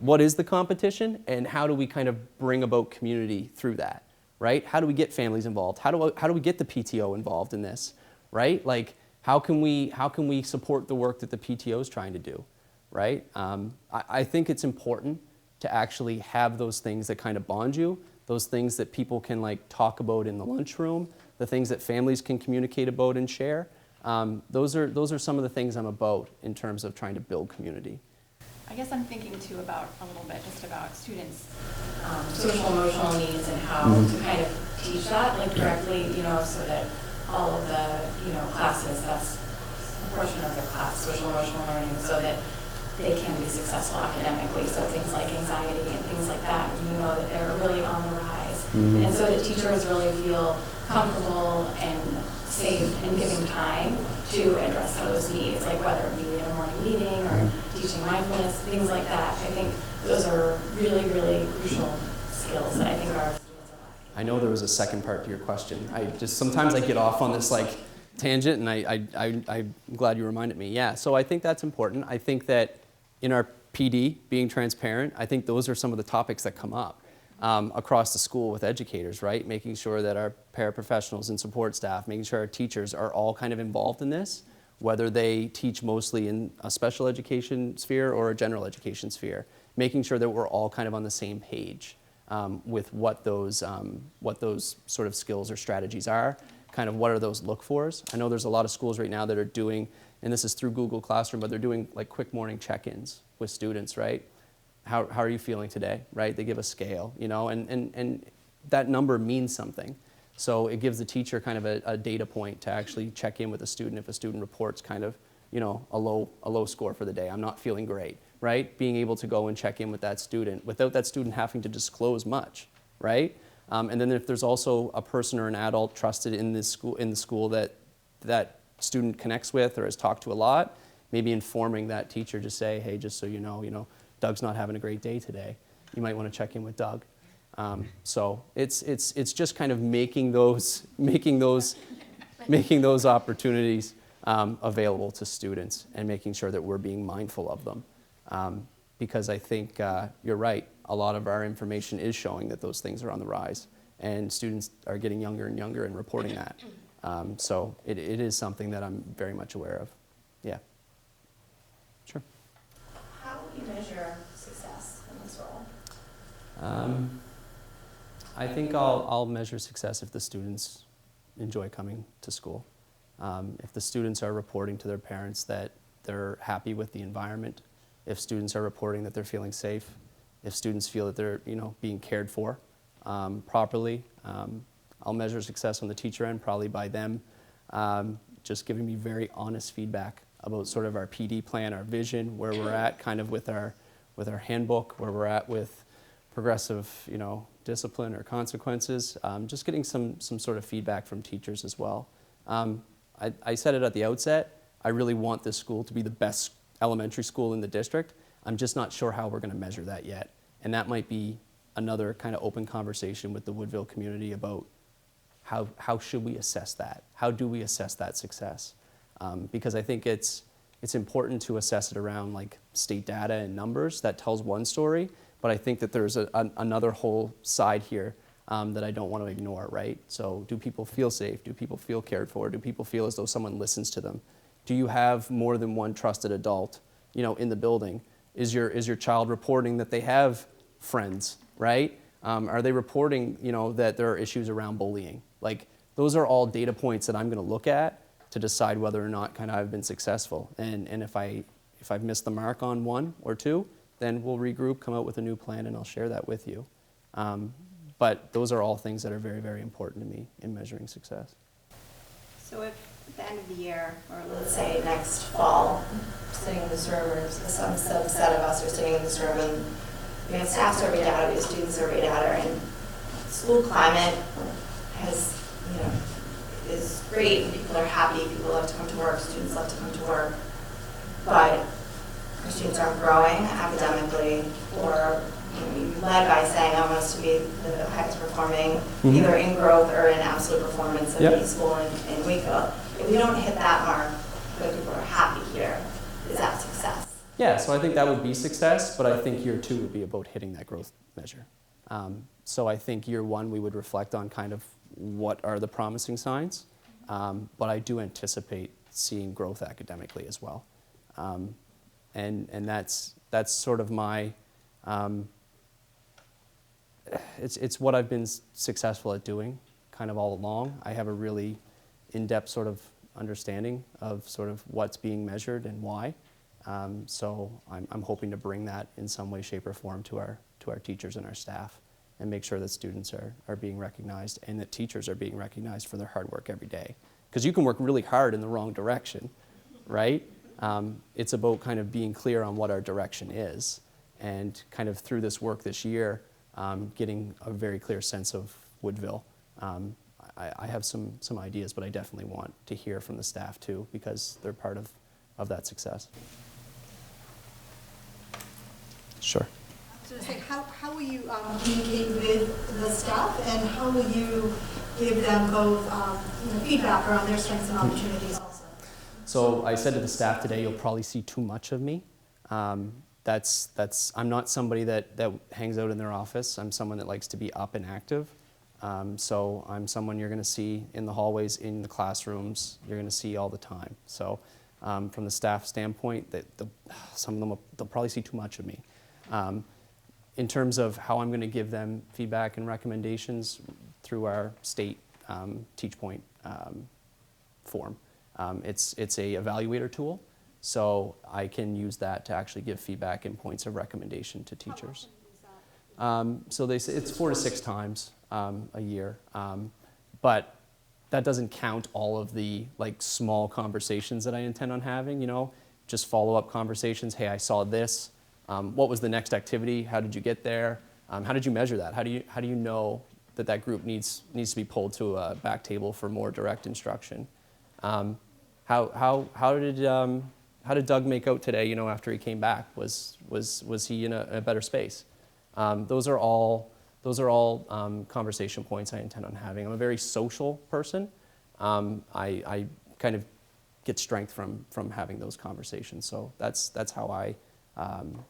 what is the competition, and how do we kind of bring about community through that, right? How do we get families involved? How do we get the PTO involved in this, right? Like, how can we support the work that the PTO is trying to do, right? I think it's important to actually have those things that kind of bond you, those things that people can talk about in the lunchroom, the things that families can communicate about and share. Those are some of the things I'm about in terms of trying to build community. I guess I'm thinking too about a little bit just about students' social emotional needs and how to kind of teach that directly, so that all of the classes, that's a portion of their class, social emotional learning, so that they can be successful academically. So things like anxiety and things like that, that they're really on the rise. And so that teachers really feel comfortable and safe and giving time to address those needs, like whether it be in a morning meeting or teaching mindfulness, things like that. I think those are really, really crucial skills that I think our students are lacking. I know there was a second part to your question. Sometimes I get off on this tangent, and I'm glad you reminded me. Yeah, so I think that's important. I think that in our PD, being transparent, I think those are some of the topics that come up, across the school with educators, right? Making sure that our paraprofessionals and support staff, making sure our teachers are all kind of involved in this, whether they teach mostly in a special education sphere or a general education sphere, making sure that we're all kind of on the same page with what those sort of skills or strategies are, kind of what are those look-fors. I know there's a lot of schools right now that are doing, and this is through Google Classroom, but they're doing like quick morning check-ins with students, right? How are you feeling today, right? They give a scale, you know, and that number means something. So it gives the teacher kind of a data point to actually check in with a student if a student reports kind of, you know, a low score for the day. I'm not feeling great, right? Being able to go and check in with that student without that student having to disclose much, right? And then if there's also a person or an adult trusted in the school that student connects with or has talked to a lot, maybe informing that teacher to say, hey, just so you know, Doug's not having a great day today. You might want to check in with Doug. So it's just kind of making those opportunities available to students and making sure that we're being mindful of them. Because I think you're right. A lot of our information is showing that those things are on the rise, and students are getting younger and younger and reporting that. So it is something that I'm very much aware of. Yeah. Sure. How will you measure success in this role? I think I'll measure success if the students enjoy coming to school. If the students are reporting to their parents that they're happy with the environment, if students are reporting that they're feeling safe, if students feel that they're being cared for properly, I'll measure success on the teacher end probably by them just giving me very honest feedback about sort of our PD plan, our vision, where we're at kind of with our handbook, where we're at with progressive discipline or consequences, just getting some sort of feedback from teachers as well. I said it at the outset, I really want this school to be the best elementary school in the district. I'm just not sure how we're going to measure that yet. And that might be another kind of open conversation with the Woodville community about how should we assess that? How do we assess that success? Because I think it's important to assess it around like state data and numbers. That tells one story, but I think that there's another whole side here that I don't want to ignore, right? So do people feel safe? Do people feel cared for? Do people feel as though someone listens to them? Do you have more than one trusted adult, in the building? Is your child reporting that they have friends, right? Are they reporting, that there are issues around bullying? Like, those are all data points that I'm going to look at to decide whether or not kind of I've been successful. And if I've missed the mark on one or two, then we'll regroup, come out with a new plan, and I'll share that with you. But those are all things that are very, very important to me in measuring success. So if at the end of the year, or let's say next fall, sitting in this room, or some subset of us are sitting in this room, and we have staff survey data, we have student survey data, and school climate has, is great, and people are happy, people love to come to work, students love to come to work, but our students aren't growing academically, or led by saying I want us to be the highest performing, either in growth or in absolute performance of any school in Wakefield. If we don't hit that mark, but people are happy here, is that success? Yeah, so I think that would be success, but I think year 2 would be about hitting that growth measure. So I think year 1 we would reflect on kind of what are the promising signs, but I do anticipate seeing growth academically as well. And that's sort of my, it's what I've been successful at doing kind of all along. I have a really in-depth sort of understanding of sort of what's being measured and why. So I'm hoping to bring that in some way, shape, or form to our teachers and our staff, and make sure that students are being recognized and that teachers are being recognized for their hard work every day. Because you can work really hard in the wrong direction, right? It's about kind of being clear on what our direction is, and kind of through this work this year, getting a very clear sense of Woodville. I have some ideas, but I definitely want to hear from the staff too, because they're part of that success. Sure. So to say, how will you communicate with the staff, and how will you give them both feedback around their strengths and opportunities also? So I said to the staff today, you'll probably see too much of me. I'm not somebody that hangs out in their office. I'm someone that likes to be up and active. So I'm someone you're going to see in the hallways, in the classrooms. You're going to see all the time. So from the staff standpoint, some of them they'll probably see too much of me. In terms of how I'm going to give them feedback and recommendations through our state Teach Point form. It's a evaluator tool, so I can use that to actually give feedback and points of recommendation to teachers. So they say it's 4 to 6 times a year, but that doesn't count all of the small conversations that I intend on having. Just follow-up conversations. Hey, I saw this. What was the next activity? How did you get there? How did you measure that? How do you know that group needs to be pulled to a back table for more direct instruction? How did Doug make out today? After he came back, was he in a better space? Those are all conversation points I intend on having. I'm a very social person. I kind of get strength from having those conversations. So that's how I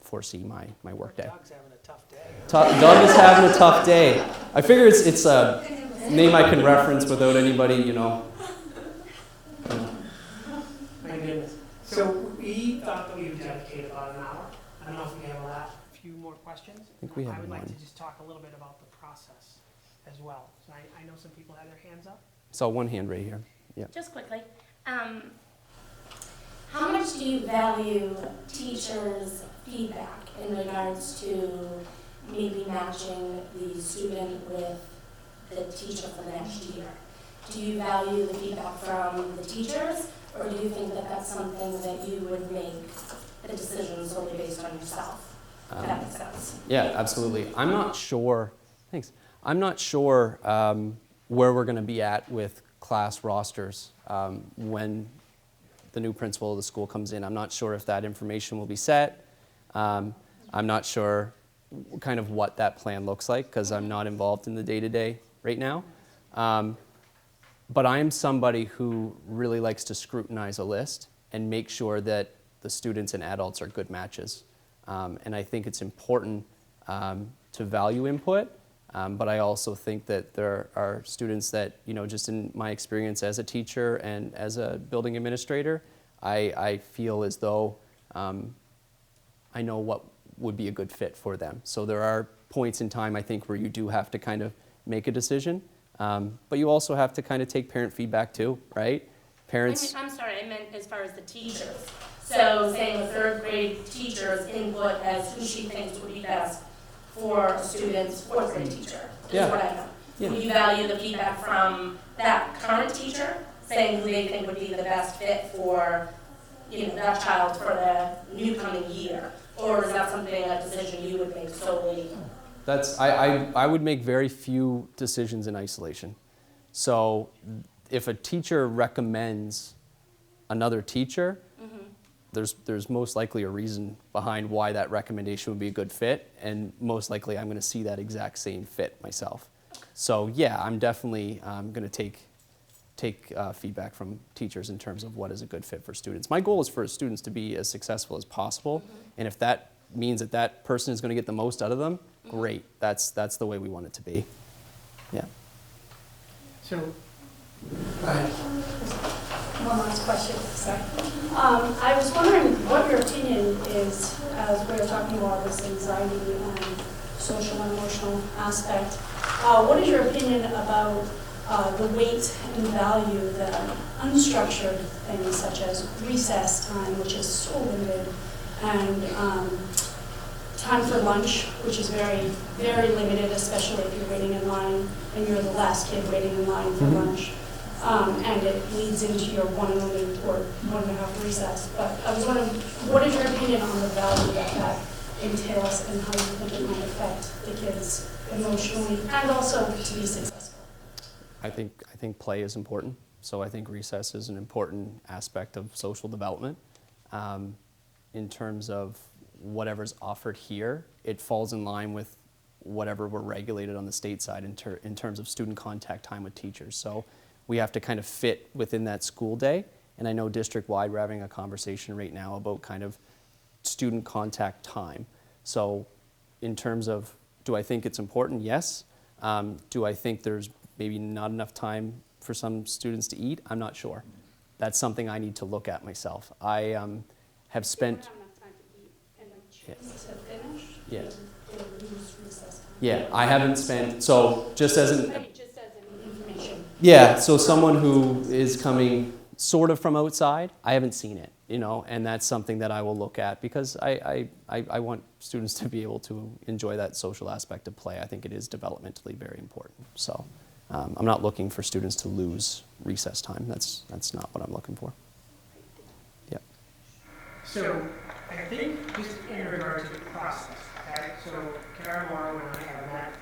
foresee my work day. Doug's having a tough day. Doug is having a tough day. I figure it's a name I can reference without anybody, My goodness. So we thought that we would dedicate about an hour. I don't know if we have a few more questions. I think we have would like one. to just talk a little bit about the process as well. So I know some people have their hands up. Saw one hand right here. Yeah. Just quickly, how much do you value teachers' feedback in regards to maybe matching the student with the teacher for the next year? Do you value the feedback from the teachers, or do you think that that's something that you would make the decision solely based on yourself? If that makes sense. Yeah, absolutely. I'm not sure. Thanks. I'm not sure where we're going to be at with class rosters when the new principal of the school comes in. I'm not sure if that information will be set. I'm not sure kind of what that plan looks like because I'm not involved in the day-to-day right now. But I'm somebody who really likes to scrutinize a list and make sure that the students and adults are good matches. And I think it's important to value input, but I also think that there are students that, just in my experience as a teacher and as a building administrator, I feel as though I know what would be a good fit for them. So there are points in time, I think, where you do have to kind of make a decision, but you also have to kind of take parent feedback too, right? Parents. I'm sorry, I meant as far as the teachers. So saying a third grade teacher's input as who she thinks would be best for a student's fourth grade teacher, is what I know. Yeah. Will you value the feedback from that current teacher, saying who they think would be the best fit for, that child for the new coming year? Or is that something, a decision you would make solely? I would make very few decisions in isolation. So if a teacher recommends another teacher, there's most likely a reason behind why that recommendation would be a good fit, and most likely I'm going to see that exact same fit myself. So yeah, I'm definitely going to take feedback from teachers in terms of what is a good fit for students. My goal is for students to be as successful as possible, and if that means that person is going to get the most out of them, great. That's the way we want it to be. Yeah. So, go ahead. One last question, sorry. I was wondering what your opinion is, as we were talking about this anxiety and social and emotional aspect. What is your opinion about the weight and value that unstructured things such as recess time, which is so limited, and time for lunch, which is very, very limited, especially if you're waiting in line and you're the last kid waiting in line for lunch. And it leads into your one and only or 1.5 recess. But I was wondering, what is your opinion on the value that entails and how you think it might affect the kids emotionally and also to be successful? I think play is important. So I think recess is an important aspect of social development. In terms of whatever's offered here, it falls in line with whatever we're regulated on the state side in terms of student contact time with teachers. So we have to kind of fit within that school day. And I know district-wide we're having a conversation right now about kind of student contact time. So in terms of, do I think it's important? Yes. Do I think there's maybe not enough time for some students to eat? I'm not sure. That's something I need to look at myself. I have spent... You don't have enough time to eat and then choose Yeah. to finish. Yeah. To lose recess time. Yeah, I haven't spent, so just as an... I mean, just as an information. Yeah, so someone who is coming sort of from outside, I haven't seen it, you know, and that's something that I will look at because I want students to be able to enjoy that social aspect of play. I think it is developmentally very important. So I'm not looking for students to lose recess time. That's not what I'm looking for. Yeah. So I think just in regard to the process, okay, so Karen Morrow and I have met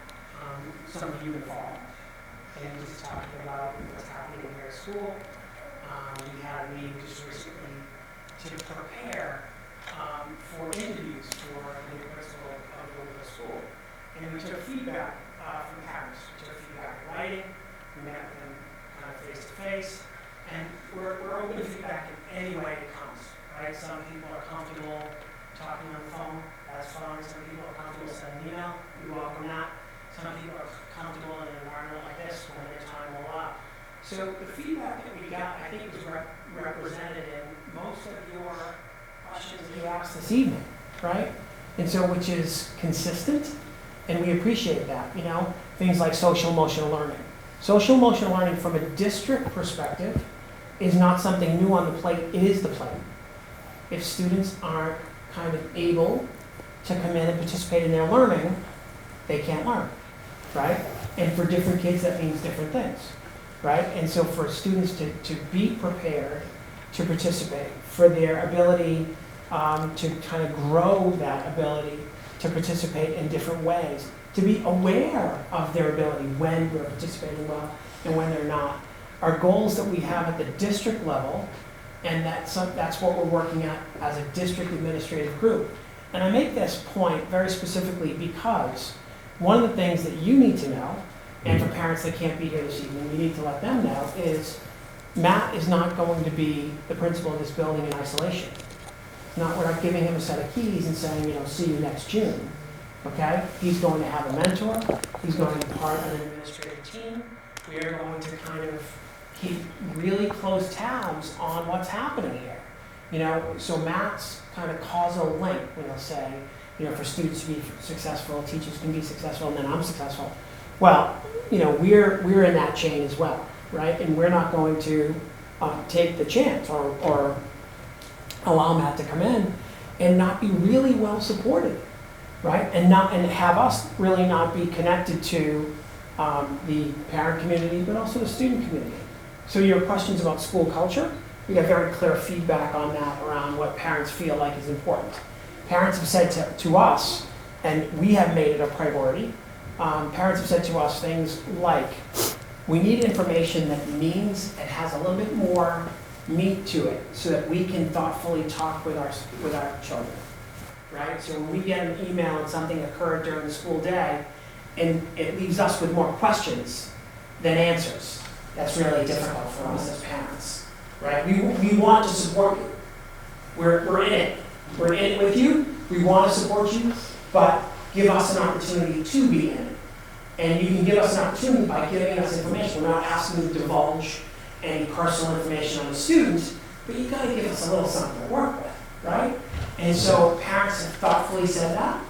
some of you in the fall and just talking about what's happening here at school. We had a meeting just recently to prepare for interviews for the new principal of Woodville School. And we took feedback from parents. We took feedback in writing. We met with them kind of face to face. And we're open to feedback in any way it comes, right? Some people are comfortable talking on the phone. That's fine. Some people are comfortable sending an email. We welcome that. Some people are comfortable in an environment like this when their time will allow. So the feedback that we got, I think, was represented in most of your questions that you asked this evening, right? And so, which is consistent, and we appreciate that, you know, things like social emotional learning. Social emotional learning from a district perspective is not something new on the plate, it is the plate. If students aren't kind of able to come in and participate in their learning, they can't learn, right? And for different kids, that means different things. Right? And so for students to be prepared to participate, for their ability to kind of grow that ability to participate in different ways, to be aware of their ability when we're participating well and when they're not, are goals that we have at the district level, and that's what we're working at as a district administrative group. And I make this point very specifically because one of the things that you need to know, and for parents that can't be here this evening, we need to let them know, is Matt is not going to be the principal of this building in isolation. We're not giving him a set of keys and saying, you know, see you next June, okay? He's going to have a mentor. He's going to be part of an administrative team. We are going to kind of keep really close tabs on what's happening here. You know, so Matt's kind of causal link when he'll say, you know, for students to be successful, teachers can be successful, and then I'm successful. Well, you know, we're in that chain as well, right? And we're not going to take the chance or allow Matt to come in and not be really well supported, right? And have us really not be connected to the parent community, but also the student community. So your questions about school culture, we got very clear feedback on that around what parents feel like is important. Parents have said to us, and we have made it a priority, parents have said to us things like, we need information that means and has a little bit more meat to it so that we can thoughtfully talk with our children, right? So when we get an email and something occurred during the school day, and it leaves us with more questions than answers, that's really difficult for us as parents, right? We want to support you. We're in it. We're in it with you. We want to support you, but give us an opportunity to be in it. And you can give us an opportunity by giving us information. We're not asking you to divulge any personal information on the student, but you gotta give us a little something to work with, right? And so parents have thoughtfully said that,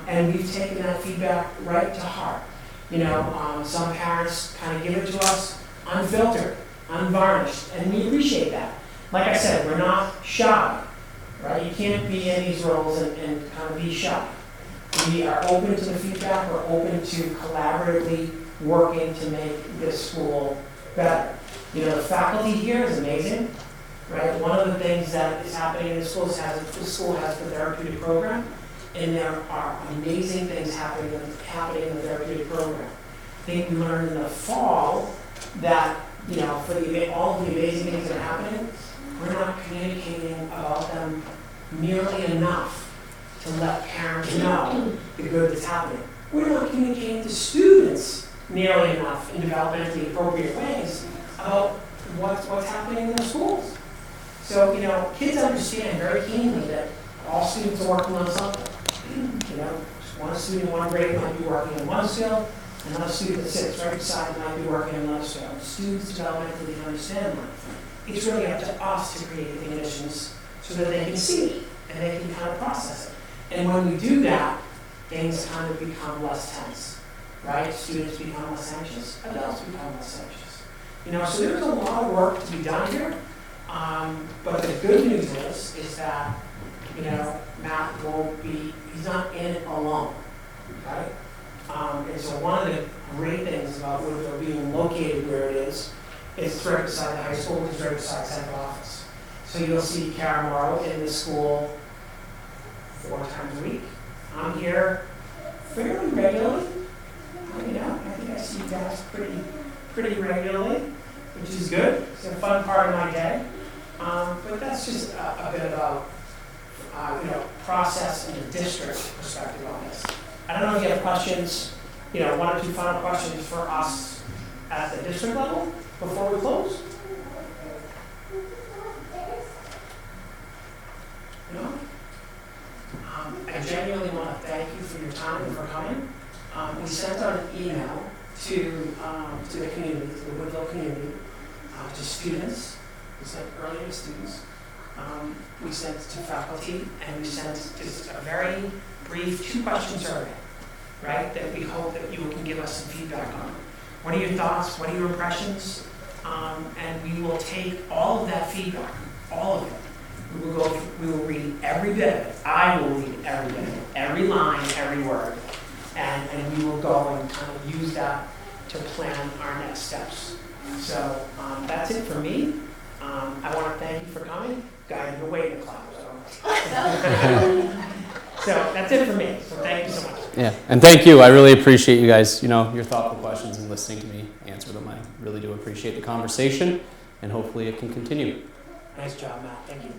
and we've taken that feedback right to heart. You know, some parents kind of give it to us unfiltered, unvarnished, and we appreciate that. Like I said, we're not shy, right? You can't be in these roles and kind of be shy. We are open to the feedback. We're open to collaboratively working to make this school better. You know, the faculty here is amazing, right? One of the things that is happening in the school is the school has the Therapeutic program, and there are amazing things happening in the Therapeutic program. I think we learned in the fall that, you know, for all of the amazing things that are happening, we're not communicating about them nearly enough to let parents know the good that's happening. We're not communicating to students nearly enough in developmentally appropriate ways about what's happening in their schools. So, you know, kids understand very keenly that all students are working on something. You know, just one student in one grade might be working on one skill, another student that sits right beside them might be working on another skill. Students developmentally understand that. It's really up to us to create the conditions so that they can see it and they can kind of process it. And when we do that, things kind of become less tense, right? Students become less anxious, adults become less anxious. You know, so there's a lot of work to be done here. But the good news is that, you know, Matt won't be, he's not in it alone, right? And so one of the great things about Woodville being located where it is it's right beside the high school, it's right beside central office. So you'll see Karen Morrow in the school 4 times a week. I'm here fairly regularly. You know, I think I see you guys pretty regularly, which is good. It's a fun part of my day. But that's just a bit about, you know, process and the district perspective on this. I don't know if you have questions, you know, 1 or 2 final questions for us at the district level before we close? No? I genuinely want to thank you for your time and for coming. We sent out an email to the community, to the Woodville community, to students. We sent earlier to students. We sent to faculty, and we sent just a very brief 2-question survey, right? That we hope that you can give us some feedback on. What are your thoughts? What are your impressions? And we will take all of that feedback, all of it. We will read every bit of it. I will read every bit of it, every line, every word. And we will go and kind of use that to plan our next steps. So that's it for me. I want to thank you for coming. Guys, you're way to clap. So that's it for me. So thank you so much. Yeah, and thank you. I really appreciate you guys, you know, your thoughtful questions and listening to me answer them. I really do appreciate the conversation, and hopefully it can continue. Nice job, Matt. Thank you.